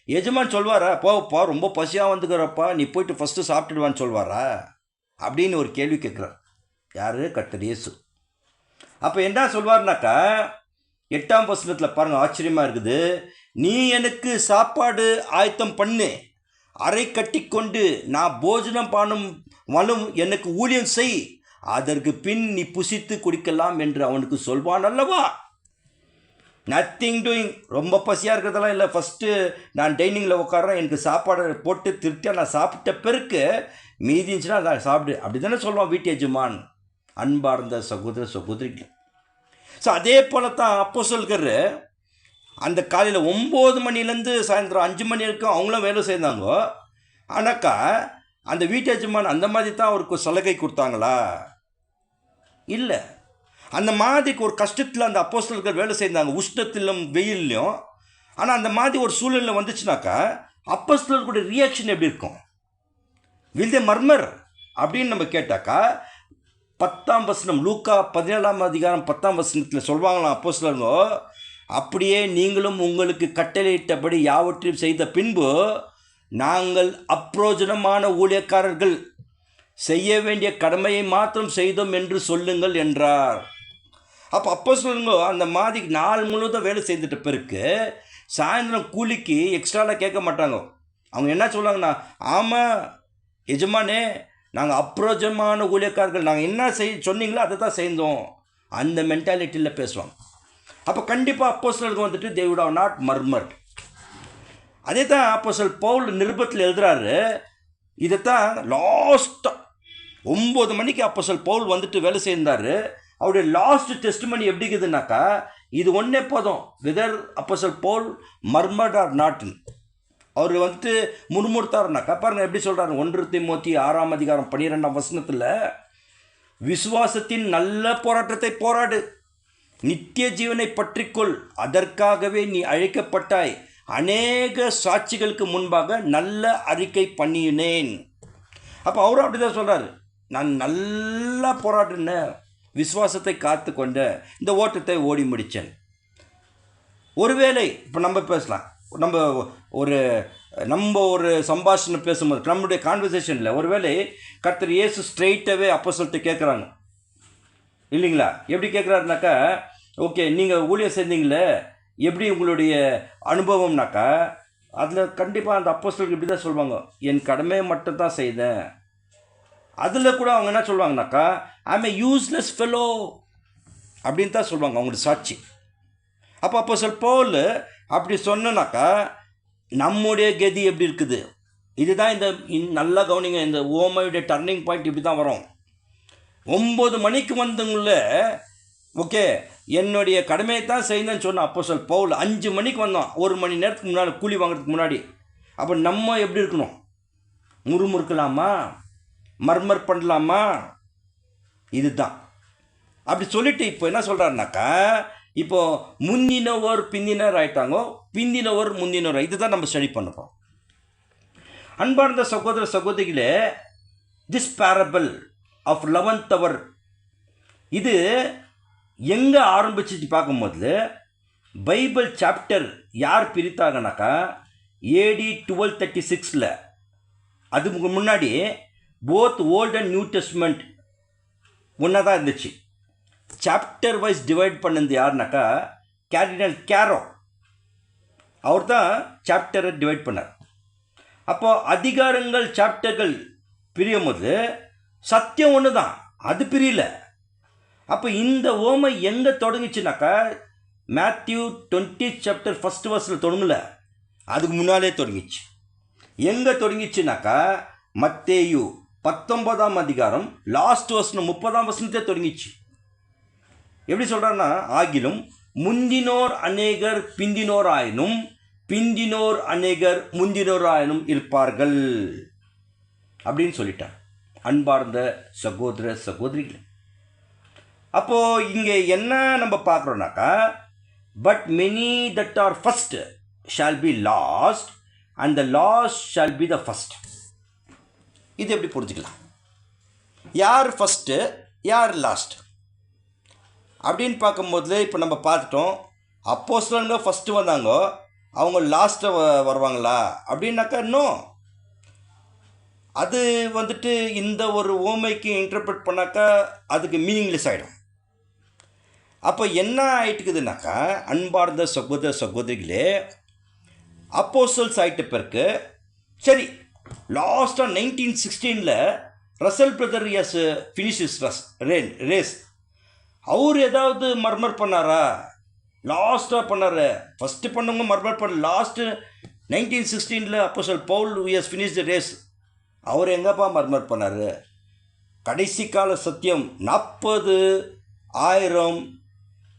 எஜமான் சொல்வாரா, போப்பா ரொம்ப பசியாக வந்துக்கிறப்பா, நீ போயிட்டு ஃபஸ்ட்டு சாப்பிட்டுடுவான்னு சொல்வாரா அப்படின்னு ஒரு கேள்வி கேட்குறார். யார்? கர்த்தர் இயேசு. அப்போ என்ன சொல்வார்னாக்கா, 8ஆம் வசனத்தில் பாருங்கள், ஆச்சரியமாக இருக்குது. நீ எனக்கு சாப்பாடு ஆயத்தம் பண்ணு, அறை கட்டி கொண்டு நான் போஜனம் பண்ணும் வலும் எனக்கு ஊழியம் செய், அதற்கு பின் நீ புசித்து குடிக்கலாம் என்று அவனுக்கு சொல்வான் அல்லவா. நத்திங் டூயிங், ரொம்ப பசியாக இருக்கிறதெல்லாம் இல்லை. ஃபஸ்ட்டு நான் டைனிங்கில் உட்காடுறேன், எனக்கு சாப்பாடு போட்டு திருப்தியாக நான் சாப்பிட்ட பிறகு மீதி இருந்துச்சுன்னா நான் சாப்பிடு, அப்படி தானே சொல்லுவான் வீட்டு எஜமான். அன்பார்ந்த சகோதர சகோதரிகள், ஸோ அதே போல தான் அப்போஸ்தலர் அந்த காலையில் 9 மணிலேருந்து சாயந்தரம் 5 மணி வரைக்கும் அவங்களும் வேலை செய்தாங்க. ஆனாக்கா அந்த வீட்டு எஜமான் அந்த மாதிரி தான் அவருக்கு சலுகை கொடுத்தாங்களா? இல்லை. அந்த மாதிரிக்கு ஒரு கஷ்டத்தில் அந்த அப்போஸ்தலர்கள் வேலை செய்தாங்க, உஷ்ணத்திலும் வெயிலையும். ஆனால் அந்த மாதிரி ஒரு சூழ்நிலை வந்துச்சுனாக்கா அப்போஸ்தலர்களுடைய ரியாக்ஷன் எப்படி இருக்கும்? வில் தே மர்மர் அப்படின்னு நம்ம கேட்டாக்கா 10ஆம் வசனம், லூக்கா 17ஆம் அதிகாரம் 10ஆம் வசனத்தில் சொல்வாங்களாம் அப்போஸ்தலர்களோ, அப்படியே நீங்களும் உங்களுக்கு கட்டளையிட்டபடி யாவற்றையும் செய்த பின்பு நாங்கள் அப்பிரோஜனமான ஊழியக்காரர்கள், செய்ய வேண்டிய கடமையை மாத்திரம் செய்தோம் என்று சொல்லுங்கள் என்றார். அப்போ அப்போஸ்தலங்க அந்த மாதிரி நாள் முழுவதும் வேலை செய்துட்ட பிறகு சாயந்தரம் கூலிக்கு எக்ஸ்ட்ராலாம் கேட்க மாட்டாங்க. அவங்க என்ன சொல்லுவாங்கன்னா, ஆமாம் எஜமானே, நாங்கள் அப்பிரோஜனமான ஊழியக்காரர்கள், நாங்கள் என்ன சொன்னீங்களோ அதை தான் செய்தோம், அந்த மென்டாலிட்டியில் பேசுவாங்க. அப்போ கண்டிப்பாக அப்போஸ்தலர்கள் வந்துட்டு they would have not murmured. அதே தான் அப்போஸ்தலர் பவுல் நிருபத்தில் எழுதுறாரு. இதைத்தான் லாஸ்ட்டாக 9 மணிக்கு அப்போஸ்தலர் பவுல் வந்துட்டு வேலை செய்தார். அவருடைய லாஸ்ட் டெஸ்டிமனி எப்படி இருக்குதுன்னாக்கா, இது ஒன்றே போதும், வெதர் அப்போஸ்தலர் பவுல் மர்மர்ட் ஆர் நாட். அவர் வந்துட்டு முறுமுறுத்தாருனாக்கா பாருங்கள் எப்படி சொல்கிறாரு. 1 தீமோத்தேயு 6ஆம் அதிகாரம் 12ஆம் வசனத்தில், விசுவாசத்தின் நல்ல போராட்டத்தை போராடு, நித்திய ஜீவனை பற்றிக்கொள், அதற்காகவே நீ அழைக்கப்பட்டாய், அநேக சாட்சிகளுக்கு முன்பாக நல்ல அறிக்கை பண்ணினேன். அப்போ அவரும் அப்படி தான் சொல்கிறார், நான் நல்லா போராடினேன், விசுவாசத்தை காத்து கொண்ட, இந்த ஓட்டத்தை ஓடி முடித்தேன். ஒருவேளை இப்போ நம்ம பேசலாம், நம்ம ஒரு சம்பாஷணை பேசும்போது நம்மளுடைய கான்வர்சேஷனில் ஒருவேளை கர்த்தர் இயேசு ஸ்ட்ரெயிட்டாகவே அப்போஸ்தலர்கிட்ட கேட்குறாங்க இல்லைங்களா? எப்படி கேட்குறாருனாக்கா, ஓகே நீங்கள் ஊழியம் செஞ்சீங்களே, எப்படி உங்களுடைய அனுபவம்னாக்கா, அதில் கண்டிப்பாக அந்த அப்போஸ்தலர்கள் இப்படி தான் சொல்லுவாங்க, என் கடமையை மட்டும்தான் செய்தேன். அதில் கூட அவங்க என்ன சொல்லுவாங்கனாக்கா, I am a useless fellow அப்படின்னு தான் சொல்லுவாங்க அவங்களுடைய சாட்சி. அப்போ அப்போஸ்தலர் பவுல் அப்படி சொன்னாக்கா நம்முடைய கதி எப்படி இருக்குது? இதுதான் இந்த நல்லா கவனிங்க, இந்த ஓமையுடைய டர்னிங் பாயிண்ட் இப்படி தான் வரும். 9 மணிக்கு வந்தவங்கள ஓகே என்னுடைய கடமையை தான் செய்யணும்னு சொன்ன அப்போஸ்தலர் பவுல் 5 மணிக்கு வந்தோம், 1 மணி நேரத்துக்கு முன்னாடி கூலி வாங்குறதுக்கு முன்னாடி. அப்போ நம்ம எப்படி இருக்கணும்? முறுமுறுக்கலாமா? மர்மர் பண்ணலாமா? இதுதான். அப்படி சொல்லிட்டு இப்போ என்ன சொல்கிறாருனாக்கா, இப்போது முந்தினவர் பிந்தினர் ஆகிட்டாங்க, பிந்தினவர் முந்தினவர், இதுதான் நம்ம ஸ்டடி பண்ணப்போம். அன்பார்ந்த சகோதர சகோதரிகளே, this parable of 11th hour இது எங்கே ஆரம்பிச்சு பார்க்கும்போது பைபிள் சாப்டர் யார் பிரித்தாங்கனாக்கா AD 1236. அதுக்கு முன்னாடி both old and new testament ஒன்றா தான் இருந்துச்சு. சாப்டர் வைஸ் டிவைட் பண்ணது யாருனாக்கா கேர்டினல் கேரோ, அவர் தான் சாப்டரை டிவைட் பண்ணார். அப்போது அதிகாரங்கள் சாப்டர்கள் பிரியும் போது சத்தியம் ஒன்று தான், அது பிரியல. அப்போ இந்த ஓமை எங்கே தொடங்கிச்சுனாக்கா Matthew 20th chapter 1st verse தொடங்கல, அதுக்கு முன்னாலே தொடங்கிச்சு. எங்கே தொடங்கிச்சுனாக்கா மத்தேயு 19ஆம் அதிகாரம் லாஸ்ட் வசனம் 30ஆம் வசனத்தை தொடங்கிச்சு. எப்படி சொல்கிறான்னா, ஆகிலும் முந்தினோர் அநேகர் பிந்தினோர் ஆயினும் பிந்தினோர் அநேகர் முந்தினோர் ஆயினும் இருப்பார்கள் அப்படின்னு சொல்லிட்டார். அன்பார்ந்த சகோதர சகோதரிகள், அப்போது இங்கே என்ன நம்ம பார்க்குறோன்னாக்கா, but many that are first shall be last and the last shall be the first. இது எப்படி புரிஞ்சுக்கலாம்? யார் ஃபஸ்ட்டு யார் லாஸ்ட் அப்படின்னு பார்க்கும்போது இப்போ நம்ம பார்த்துட்டோம், அப்போஸ்தலங்க ஃபஸ்ட்டு வந்தாங்க, அவங்க லாஸ்ட்டை வருவாங்களா அப்படின்னாக்கா இன்னும் அது வந்துட்டு இந்த ஒரு ஓமைக்கு இன்டர்பிரட் பண்ணாக்கா அதுக்கு மீனிங்லெஸ் ஆகிடும். அப்போ என்ன ஆகிட்டுக்குதுனாக்கா, அன்பார்ந்த சகோதர சகோதரிகளே, அப்போஸ்தலர்ஸ் ஆகிட்ட பிறகு சரி லாஸ்ட்டாக 1916 Russell brother as finishes race. அவர் ஏதாவது மர்மர் பண்ணாரா? லாஸ்ட்டாக பண்ணார். ஃபஸ்ட்டு பண்ணவங்க மர்மர் பண்ண. லாஸ்ட்டு 1916 அப்போஸ்தலர் பவுல் எஸ் ஃபினிஷ் த ரேஸ். அவர் எங்கப்பா மர்மர் பண்ணார்? கடைசி கால சத்தியம் 40,000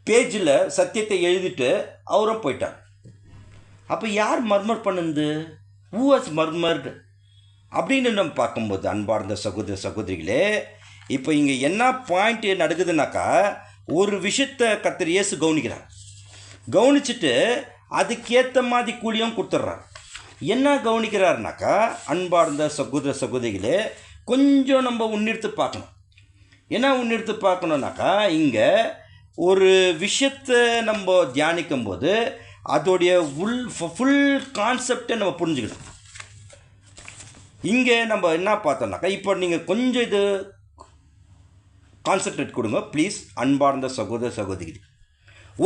பேஜில் சத்தியத்தை எழுதிட்டு அவரும் போயிட்டார். அப்போ யார் மர்மர் பண்ணுது? ஹூ வாஸ் மர்மர்டு அப்படின்னு நம்ம பார்க்கும்போது, அன்பார்ந்த சகோதர சகோதரிகளே, இப்போ இங்கே என்ன பாயிண்ட் நடக்குதுனாக்கா, ஒரு விஷயத்தை கர்த்தர் இயேசு கவனிச்சுட்டு அதுக்கேற்ற மாதிரி கூலியும் கொடுத்துட்றார். என்ன கவனிக்கிறாருனாக்கா, அன்பார்ந்த சகோதர சகோதரிகளே, கொஞ்சம் நம்ம உன்னிறுத்து பார்க்கணும். என்ன உன்னிறுத்து பார்க்கணுன்னாக்கா, இங்கே ஒரு விஷயத்தை நம்ம தியானிக்கும் போது அதோடைய ஃபுல் கான்செப்டை நம்ம புரிஞ்சுக்கணும். இங்கே நம்ம என்ன பார்த்தோம்னாக்கா, இப்போ நீங்கள் கொஞ்சம் இது கான்சென்ட்ரேட் கொடுங்க ப்ளீஸ், அன்பார்ந்த சகோதர சகோதரி.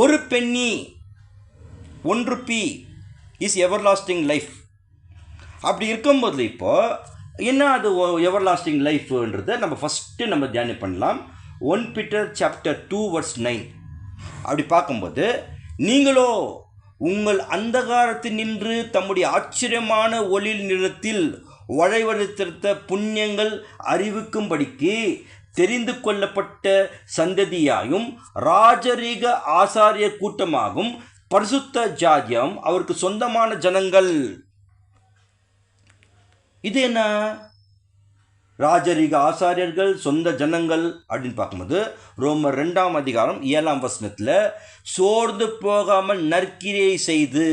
ஒரு penny, 1 rupee is everlasting life. அப்படி இருக்கும்போது இப்போது என்ன அது எவர் லாஸ்டிங் லைஃப்ன்றதை நம்ம ஃபஸ்ட்டு நம்ம தியானம் பண்ணலாம். 1 பீட்டர் சாப்டர் 2 verse 9. அப்படி பார்க்கும்போது, நீங்களோ உங்கள் அந்தகாரத்தில் நின்று தம்முடைய ஆச்சரியமான ஒளி நிறத்தில் வளைவடுத்திருத்த புண்ணியங்கள் அறிவிக்கும்படிக்கு தெரிந்து கொள்ளப்பட்ட சந்ததியாயும் ராஜரீக ஆசாரிய கூட்டமாகும் பரிசுத்த ஜாதியம், அவருக்கு சொந்தமான ஜனங்கள். இது என்ன? ராஜரீக ஆசாரியர்கள், சொந்த ஜனங்கள் அப்படின்னு பார்க்கும்போது, ரோமர் 2ஆம் அதிகாரம் 7ஆம் வசனத்தில், சோர்ந்து போகாமல் நற்கிரியை செய்து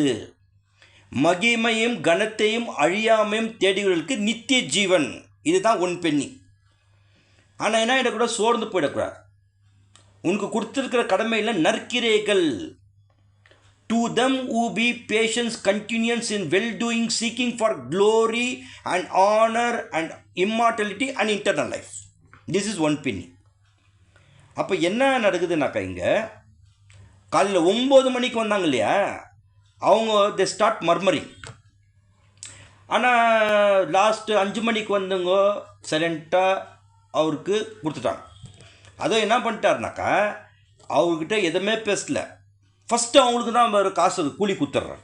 மகிமையும் கனத்தையும் அழியாமையும் தேடியவர்களுக்கு நித்திய ஜீவன். இதுதான் 1 பென்னி. ஆனால் என்ன ஆகிடக்கூட, சோர்ந்து போயிடக்கூடாது. உனக்கு கொடுத்துருக்கிற கடமையில் நற்கிரைகள். To them who be patience continuance in well doing, seeking for glory and honor and immortality and eternal life. This is 1 penny. அப்போ என்ன நடக்குதுனாக்கா, இங்கே காலையில் 9 மணிக்கு வந்தாங்க இல்லையா, அவங்க they start murmuring. ஆனால் லாஸ்ட்டு 5 மணிக்கு வந்தவங்க சைலண்ட்டாக அவருக்கு கொடுத்துட்டாங்க. அதுவும் என்ன பண்ணிட்டாருனாக்கா, அவர்கிட்ட எதுவுமே பேசல. ஃபஸ்ட்டு அவங்களுக்கு தான் ஒரு காசு கூலி கொடுத்துட்றாரு.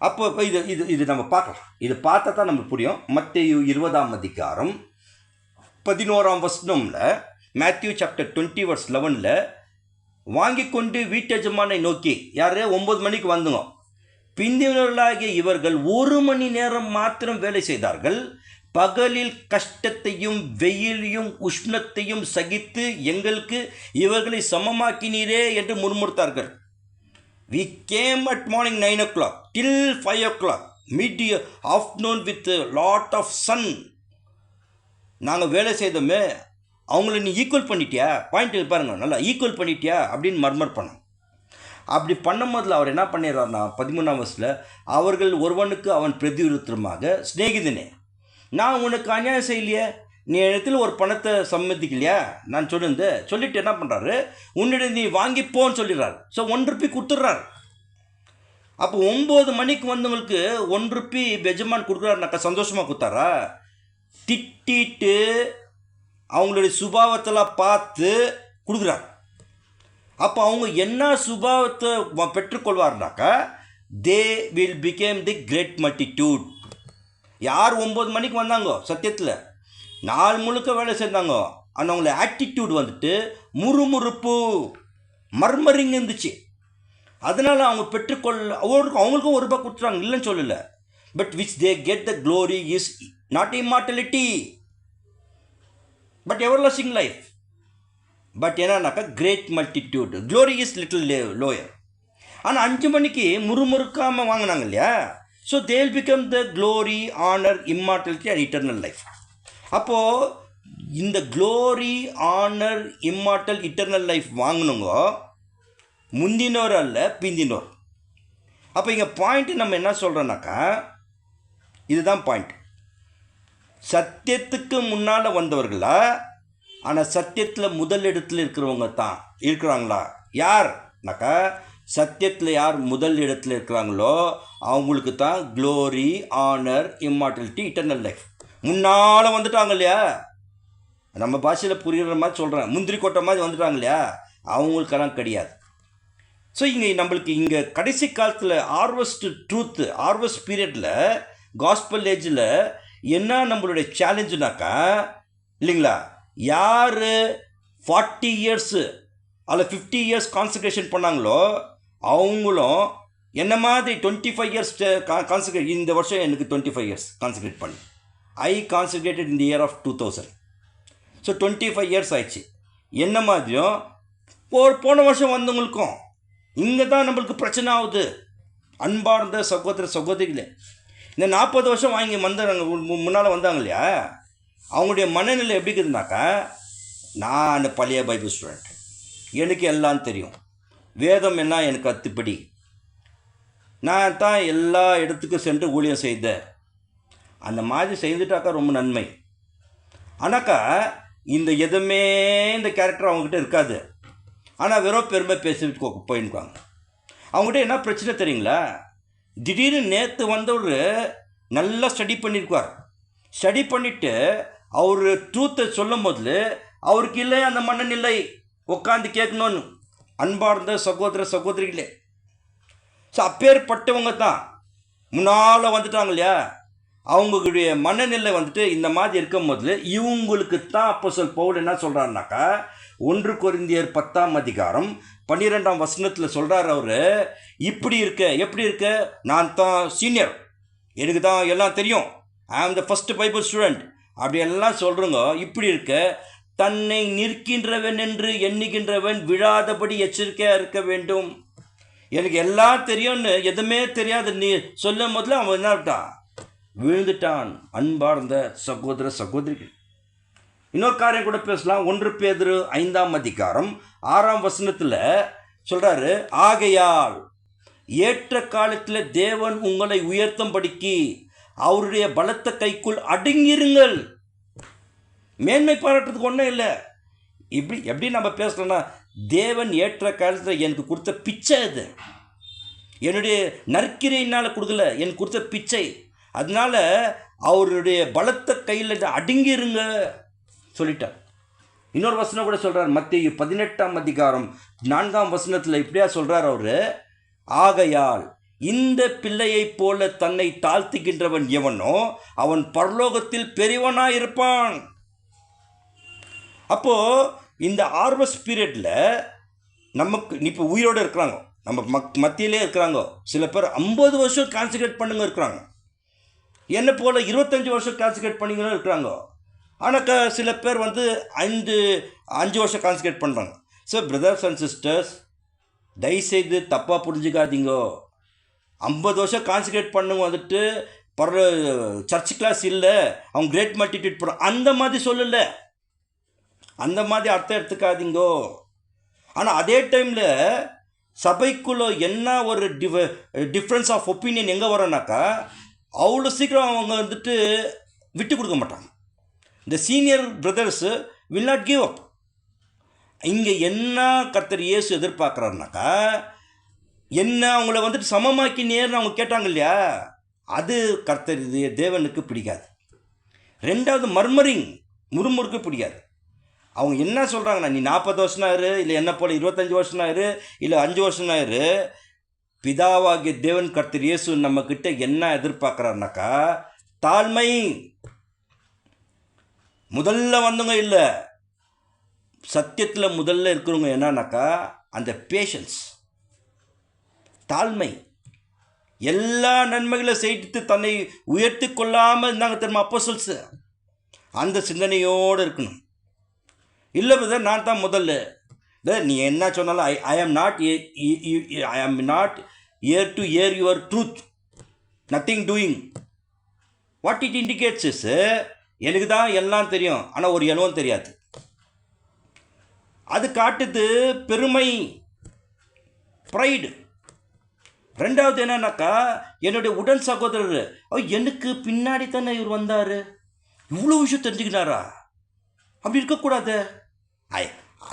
அப்போ இது இது இது நம்ம பார்க்கலாம். இது பார்த்தா தான் நமக்கு புரியும். மத்தேயு 20ஆம் அதிகாரம் 11ஆம் வசனம்ல, மேத்யூ சாப்டர் 20 verse 11ல், வாங்கி கொண்டு வீட்டெஜமானை நோக்கி, யார் 9 மணிக்கு வந்துங்க, பிந்தினர்களாகிய இவர்கள் 1 மணி நேரம் மாத்திரம் வேலை செய்தார்கள். பகலில் கஷ்டத்தையும் வெயிலையும் உஷ்ணத்தையும் சகித்து எங்களுக்கு இவர்களை சமமாக்கினீரே என்று முறுமுறுத்தார்கள். We came at morning 9 o'clock till 5 o'clock, mid afternoon with a lot of sun. நாங்கள் வேலை செய்தோமே, அவங்கள நீ ஈக்குவல் பண்ணிட்டியா? பாயிண்ட் பாருங்கள், நல்லா ஈக்குவல் பண்ணிட்டியா அப்படின்னு மர்மர் பண்ணோம். அப்படி பண்ணும் போதில் அவர் என்ன பண்ணிடுறாருனா, 13ஆம் வயசில், அவர்கள் ஒருவனுக்கு அவன் பிரதியுத்தரமாக, சிநேகிதனே, நான் உனக்கு அநியாயம் செய்யலையே, நீ இடத்துல ஒரு பணத்தை சம்மதிக்கலையா, நான் சொல்லிட்டு என்ன பண்ணுறாரு, உன்னிடம் நீ வாங்கிப்போன்னு சொல்லிடுறாரு. ஸோ 1 ரூபி கொடுத்துட்றாரு. அப்போ 9 மணிக்கு வந்தவங்களுக்கு 1 ரூபி பெஜமான் கொடுக்குறாருனாக்கா சந்தோஷமாக கொடுத்தாரா? திட்டிட்டு அவங்களுடைய சுபாவத்தெல்லாம் பார்த்து கொடுக்குறாரு. அப்போ அவங்க என்ன சுபாவத்தை பெற்றுக்கொள்வார்னாக்கா, they will become the great multitude. யார் 9 மணிக்கு வந்தாங்கோ, சத்தியத்தில் நாள் முழுக்க வேலை செய்தாங்க, ஆனால் அவங்கள ஆட்டிடியூட் வந்துட்டு முறுமுறுப்பு, மர்மரிங் இருந்துச்சு. அதனால் அவங்க அவங்களுக்கும் 1 ரூபாய் கொடுத்துறாங்க, இல்லைன்னு சொல்லலை. But which they get the glory is not immortality but everlasting life. But என்னன்னாக்கா, great multitude, glory is little lower. ஆனால் 5 மணிக்கு முறுமுறுக்காமல் வாங்கினாங்க இல்லையா, so they will become the glory, honour, immortality and eternal life. அப்போது இந்த glory, honour, immortal, eternal life வாங்கினுங்க முந்தினோர் அல்ல பிந்தினோர். அப்போ இங்கே பாயிண்ட்டு நம்ம என்ன சொல்கிறோன்னாக்கா, இதுதான் பாயிண்ட். சத்தியத்துக்கு முன்னால் வந்தவர்களா, ஆனால் சத்தியத்தில் முதல் இடத்துல இருக்கிறவங்க தான் இருக்கிறாங்களா? யார்னாக்கா, சத்தியத்தில் யார் முதல் இடத்துல இருக்கிறாங்களோ அவங்களுக்கு தான் glory, honour, immortality, eternal life. முன்னால் வந்துட்டாங்க இல்லையா, நம்ம பாஷையில் புரிகிற மாதிரி சொல்கிறேன். முந்திரி கொட்டை மாதிரி வந்துட்டாங்க இல்லையா, அவங்களுக்கெல்லாம் கிடையாது. ஸோ இங்கே நம்மளுக்கு இங்கே கடைசி காலத்தில் ஹார்வெஸ்ட் பீரியடில் காஸ்பல் ஏஜில் என்ன நம்மளுடைய சேலஞ்சுனாக்கா இல்லைங்களா, யார் 40 இயர்ஸு அதில் 50 இயர்ஸ் கான்சன்ட்ரேஷன் பண்ணாங்களோ அவங்களும் என்ன மாதிரி 25 இயர்ஸ் கான்சன்ட்ரேட். இந்த வருஷம் எனக்கு 25 இயர்ஸ் கான்சன்ட்ரேட் பண்ணி I concentrated in the year of 2000. So 25 years ஆயிடுச்சு. என்ன மாதிரியும் போன வருஷம் வந்தவங்களுக்கும் இங்கே தான் நம்மளுக்கு பிரச்சனை ஆகுது. அன்பார்ந்த சகோதரிகளே, இந்த 40 வருஷம் வாங்கி வந்தாங்க, முன்னால் வந்தாங்க இல்லையா, அவங்களுடைய மனநிலை எப்படி இருக்குதுனாக்கா, நான் பழைய பைபிள் ஸ்டூடெண்ட், எனக்கு எல்லாம் தெரியும், வேதம் என்ன எனக்கு அத்துப்படி, நான் தான் எல்லா இடத்துக்கும் சென்று ஊழியம் செய்தேன், அந்த மாதிரி செய்துட்டாக்கா ரொம்ப நன்மை. ஆனாக்கா இந்த எதுவுமே இந்த கேரக்டர் அவங்ககிட்ட இருக்காது. ஆனால் வெறும் பெருமை பேசிட்டு போயிருக்காங்க. அவங்ககிட்ட என்ன பிரச்சனை தெரியுங்களா, திடீர்னு நேற்று வந்தவர் நல்லா ஸ்டடி பண்ணியிருக்கார். ஸ்டடி பண்ணிவிட்டு அவர் ட்ரூத்தை சொல்லும் போது அவருக்கு இல்லை அந்த மனநிலை உட்காந்து கேட்கணும்னு. அன்பார்ந்த சகோதரிகளே, ஸோ அப்பேற்பட்டவங்க தான் முன்னால் வந்துட்டாங்க இல்லையா, அவங்களுடைய மனநிலை வந்துட்டு இந்த மாதிரி இருக்கும் போது இவங்களுக்கு தான் அப்போஸ்தலன் பவுல் என்ன சொல்கிறாருனாக்கா, 1 கொரிந்தியர் 10ஆம் அதிகாரம் 12ஆம் வசனத்தில் சொல்கிறார். அவர் இப்படி எப்படி இருக்க, நான் தான் சீனியர், எனக்கு தான் எல்லாம் தெரியும், ஐ ஆம் த ஃபஸ்ட் பைபிள் ஸ்டூடெண்ட் அப்படியெல்லாம் சொல்கிறோங்க. இப்படி இருக்க தன்னை நிற்கின்றவன் என்று எண்ணுகின்றவன் விழாதபடி எச்சரிக்கையாக இருக்க வேண்டும். எனக்கு எல்லாம் தெரியும்னு எதுவுமே தெரியாது நீ சொல்லும் போதில் அவன் என்ன விட்டான், விழுந்துட்டான். அன்பார்ந்த சகோதரிகள், இன்னொரு காரியம் கூட பேசலாம். 1 பேதுரு 5ஆம் அதிகாரம் 6ஆம் வசனத்தில் சொல்கிறாரு, ஆகையால் ஏற்ற காலத்தில் தேவன் உங்களை உயர்த்தும்படிக்கு அவருடைய பலத்த கைக்குள் அடங்கிருங்கள். மேன்மை பாராட்டுறதுக்கு ஒன்றும் இல்லை. எப்படி நம்ம பேசலன்னா, தேவன் ஏற்ற காலத்தில் எனக்கு கொடுத்த பிச்சை, அது என்னுடைய நற்கிரையினால் கொடுக்கல, எனக்கு கொடுத்த பிச்சை. அதனால் அவருடைய பலத்த கையில் அடங்கிருங்க சொல்லிட்டார். இன்னொரு வசனம் கூட சொல்கிறார், மத்தேயு 18ஆம் அதிகாரம் 4ஆம் வசனத்தில் இப்படியா சொல்கிறார் அவர், ஆகையால் இந்த பிள்ளையைப் போல தன்னை தாழ்த்துகின்றவன் எவனோ அவன் பரலோகத்தில் பெரியவனாக இருப்பான். அப்போது இந்த ஹார்வெஸ்ட் பீரியடில் நமக்கு இப்போ உயிரோடு இருக்கிறாங்க, நம்ம மத்தியிலே இருக்கிறாங்க. சில பேர் 50 வருஷம் கான்சன்ட்ரேட் பண்ணுங்க இருக்கிறாங்க, என்ன போல் 25 வருஷம் கான்சன்ட்ரேட் பண்ணிங்களும் இருக்கிறாங்க. ஆனால் சில பேர் 5 வருஷம் கான்சன்ட்ரேட் பண்ணுறாங்க. ஸோ பிரதர்ஸ் அண்ட் சிஸ்டர்ஸ், தயவுசெய்து தப்பாக புரிஞ்சுக்காதீங்க. 50 வருஷம் கான்சன்ட்ரேட் பண்ணுங்க சர்ச் கிளாஸ் இல்லை, அவங்க கிரேட் மல்டிடியூட் போடுறாங்க, அந்த மாதிரி சொல்லலை, அந்த மாதிரி அர்த்தம் எடுத்துக்காதீங்கோ. ஆனால் அதே டைமில் சபைக்குள்ளே என்ன ஒரு டிஃப்ரென்ஸ் ஆஃப் ஒப்பீனியன் எங்கே வரோன்னாக்கா, அவ்வளோ சீக்கிரம் அவங்க விட்டு கொடுக்க மாட்டாங்க. இந்த senior brothers will not give up. இங்கே என்ன கர்த்தர் இயேசு எதிர்பார்க்குறாருனாக்கா, என்ன அவங்கள சமமாக்கி நேர்னு அவங்க கேட்டாங்க இல்லையா, அது கர்த்தர் தேவனுக்கு பிடிக்காது. ரெண்டாவது முறுமுறுக்கு பிடிக்காது. அவங்க என்ன சொல்கிறாங்கன்னா, நீ 40 வருஷம் ஆயிரு, இல்லை என்ன போல் 25 வருஷம் ஆயிரு, இல்லை 5 வருஷம் ஆயிரு, பிதாவாகிய தேவன் கர்த்தர் இயேசு நம்மக்கிட்ட என்ன எதிர்பார்க்குறாருனாக்கா, தாழ்மை. முதல்ல வந்தவங்க இல்லை, சத்தியத்தில் முதல்ல இருக்கிறவங்க என்னன்னாக்கா அந்த பேஷன்ஸ், தாழ்மை. எல்லா நன்மைகளை செய்து தன்னை உயர்த்தி கொள்ளாமல் இருந்தாங்க தெரியுமா அப்போஸ்தலர்ஸ். அந்த சிந்தனையோடு இருக்கணும். இல்லை பிரதர், நான் தான் முதல்ல, நீ என்ன சொன்னாலும் I am not here to hear your truth, nothing doing. What it indicates is, எனக்கு தான் எல்லாம் தெரியும், ஆனால் ஒரு இலவும் தெரியாது. அது காட்டுது பெருமை, ப்ரைடு. ரெண்டாவது என்னன்னாக்கா, என்னுடைய உடன் சகோதரர் எனக்கு பின்னாடி தானே இவர் வந்தார், இவ்வளோ விஷயம் தெரிஞ்சுக்கினாரா, அப்படி இருக்கக்கூடாது.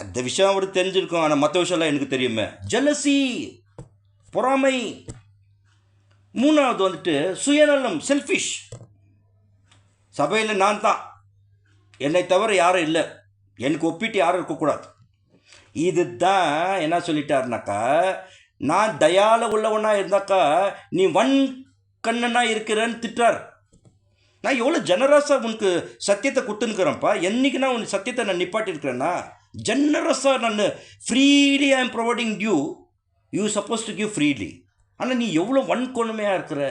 அந்த விஷயம் அவருக்கு தெரிஞ்சிருக்கும், ஆனால் மற்ற விஷயம்லாம் எனக்கு தெரியுமே. ஜெலசி, பொறாமை. மூணாவது சுயநலம், செல்ஃபிஷ். சபையில் நான் தான், என்னை தவிர யாரும் இல்லை, எனக்கு ஒப்பிட்டு யாரும் இருக்கக்கூடாது. இதுதான் என்ன சொல்லிட்டாருனாக்கா, நான் தயால உள்ளவனா இருந்தாக்கா நீ வன் கண்ணனா இருக்கிறேன்னு திட்டார். நான் எவ்வளோ ஜெனரஸாக உனக்கு சத்தியத்தை கொடுத்துன்னுக்கிறேன்ப்பா. என்றைக்கு நான் உன் சத்தியத்தை நான் நிப்பாட்டிருக்கிறேன்னா ஜெனரஸாக நான் freely I am providing you suppose to give freely. ஆனால் நீ எவ்வளோ வன்கொடுமையாக இருக்கிற.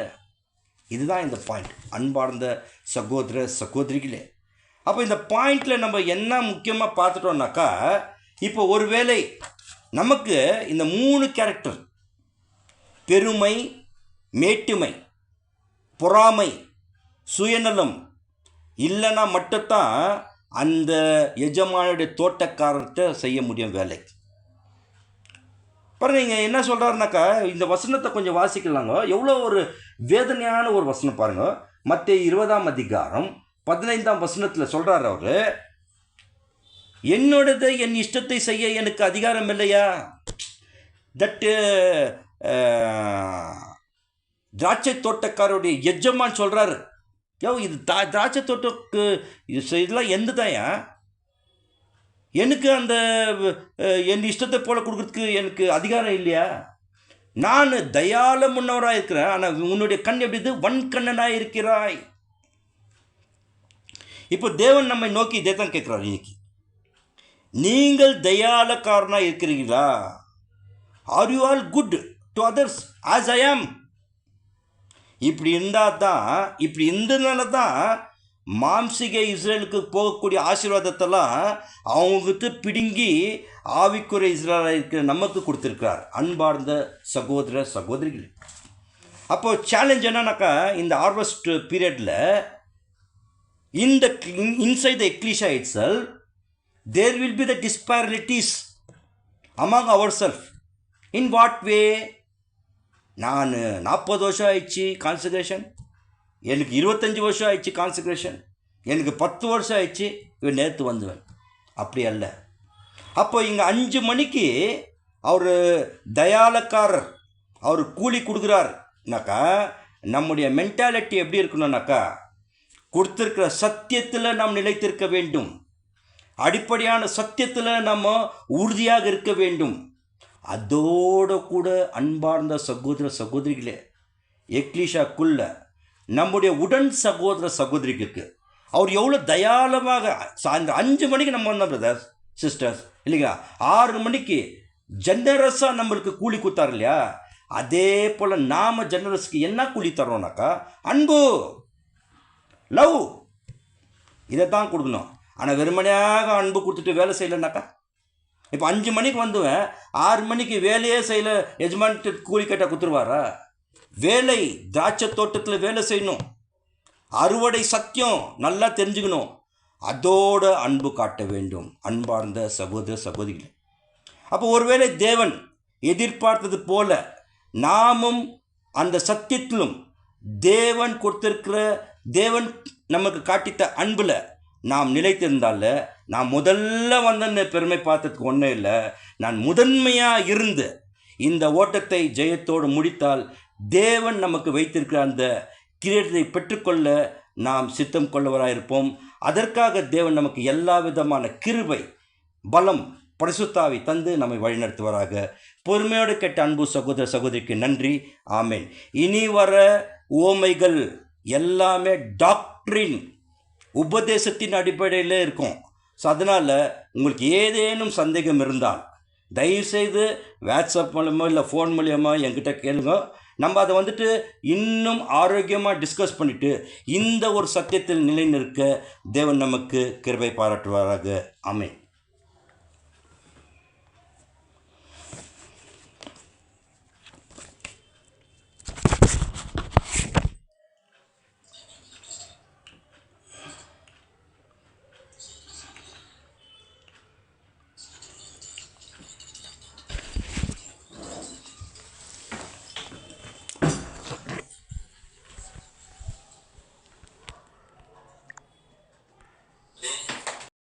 இதுதான் இந்த பாயிண்ட், அன்பார்ந்த சகோதர சகோதரிகளே. அப்போ இந்த பாயிண்டில் நம்ம என்ன முக்கியமாக பார்த்துட்டோம்னாக்கா, இப்போ ஒருவேளை நமக்கு இந்த 3 கேரக்டர், பெருமை, மேட்டுமை, பொறாமை, சுயநலம் இல்லைன்னா மட்டும்தான் அந்த எஜமானுடைய தோட்டக்காரர்கிட்ட செய்ய முடியும் வேலை. பாருங்க, நீங்கள் என்ன சொல்கிறாருனாக்கா, இந்த வசனத்தை கொஞ்சம் வாசிக்கலாங்க. எவ்வளோ ஒரு வேதனையான ஒரு வசனம் பாருங்க. மத்தேயு 20ஆம் அதிகாரம் 15ஆம் வசனத்தில் சொல்கிறார் அவர், என்னோடதை என் இஷ்டத்தை செய்ய எனக்கு அதிகாரம் இல்லையா? தட்டு திராட்சை தோட்டக்காரருடைய எஜமான் சொல்கிறாரு, இது திராட்சை தோட்டக்கு இதெல்லாம் எந்த தாயா, எனக்கு அந்த என் இஷ்டத்தை போல கொடுக்கறதுக்கு எனக்கு அதிகாரம் இல்லையா? நான் தயால முன்னவராக இருக்கிறேன், ஆனால் உன்னுடைய கண் எப்படி இது வன்கண்ணனாக இருக்கிறாய். இப்போ தேவன் நம்மை நோக்கி இதே தான் கேட்குறாரு இன்னைக்கு. நீங்கள் தயாலக்காரனாக இருக்கிறீங்களா? Are you all good to others as I ஆம்? இப்படி இருந்தால் தான், இப்படி இருந்ததுனால தான் மாம்சிக இஸ்ரேலுக்கு போகக்கூடிய ஆசீர்வாதத்தெல்லாம் அவங்ககிட்ட பிடுங்கி ஆவிக்குறை இஸ்ரேலாக இருக்கிற நமக்கு கொடுத்துருக்கிறார். அன்பார்ந்த சகோதர சகோதரிகள், அப்போ சேலஞ்ச் என்னன்னாக்கா, இந்த ஹார்வெஸ்ட் பீரியடில் இந்த inside the ecclesia itself there will be the disparities among ourselves. In what way? நான் 40 வருஷம் ஆயிடுச்சு கான்சக்ரேஷன், எனக்கு 25 வருஷம் ஆயிடுச்சு கான்சக்ரேஷன், எனக்கு 10 வருஷம் ஆயிடுச்சு, இவன் நேற்று வந்துவேன். அப்படி அல்ல. அப்போ இங்கே 5 மணிக்கு அவர் தயாலக்காரர், அவர் கூலி கொடுக்குறாருனாக்கா, நம்முடைய மென்டாலிட்டி எப்படி இருக்கணும்னாக்கா, கொடுத்துருக்கிற சத்தியத்தில் நாம் நிலைத்திருக்க வேண்டும். அடிப்படையான சத்தியத்தில் நம்ம உறுதியாக இருக்க வேண்டும். அதோடு கூட அன்பார்ந்த சகோதர சகோதரிகளே, எக்லீஷாக்குள்ள நம்முடைய உடன் சகோதர சகோதரிகளுக்கு அவர் எவ்வளோ தயாளமாக அந்த 5 மணிக்கு நம்ம வந்தோம் பிரதர்ஸ் சிஸ்டர்ஸ் இல்லைங்களா, 6 மணிக்கு ஜெனரஸாக நம்மளுக்கு கூலி கொடுத்தார் இல்லையா? அதே போல் நாம் ஜெனரஸ்க்கு என்ன கூலி தரோம்னாக்கா, அன்பு, லவ், இதை தான் கொடுக்கணும். ஆனால் வெறுமனையாக அன்பு கொடுத்துட்டு வேலை செய்யலைனாக்கா, இப்போ 5 மணிக்கு வந்துவேன், 6 மணிக்கு வேலையே செய்யலை, எஜமான்ட்டு கூலி கேட்டால் கொடுத்துருவாரா? வேலை, திராட்சை தோட்டத்தில் வேலை செய்யணும், அறுவடை சத்தியம் நல்லா தெரிஞ்சுக்கணும், அதோட அன்பு காட்ட வேண்டும். அன்பார்ந்த சகோதர சகோதரிகளே, அப்போ ஒருவேளை தேவன் எதிர்பார்த்தது போல நாமும் அந்த சத்தியத்திலும் தேவன் கொடுத்திருக்கிற, தேவன் நமக்கு காட்டித்த அன்பில் நாம் நிலைத்திருந்தால, நான் முதல்ல வந்தேன்னு பெருமை பார்த்ததுக்கு ஒன்றும் இல்லை, நான் முதன்மையாக இருந்து இந்த ஓட்டத்தை ஜெயத்தோடு முடித்தால் தேவன் நமக்கு வைத்திருக்கிற அந்த கிரீடத்தை பெற்றுக்கொள்ள நாம் சித்தம் கொள்ளவராயிருப்போம். அதற்காக தேவன் நமக்கு எல்லா விதமான கிருபை, பலம், பரிசுத்தாவி தந்து நம்மை வழிநடத்துவராக. பொறுமையோடு கேட்ட அன்பு சகோதர சகோதரிக்கு நன்றி. ஆமேன். இனி வர ஓமைகள் எல்லாமே டாக்ட்ரின், உபதேசத்தின் அடிப்படையில் இருக்கும். ஸோ அதனால் உங்களுக்கு ஏதேனும் சந்தேகம் இருந்தால் தயவுசெய்து வாட்ஸ்அப் மூலமோ இல்லை ஃபோன் மூலியமோ என்கிட்ட கேளுங்க. நம்ம அதை இன்னும் ஆரோக்கியமாக டிஸ்கஸ் பண்ணிவிட்டு இந்த ஒரு சத்தியத்தில் நிலைநிற்க தேவன் நமக்கு கிருபை பாராட்டுவாராக. ஆமென்.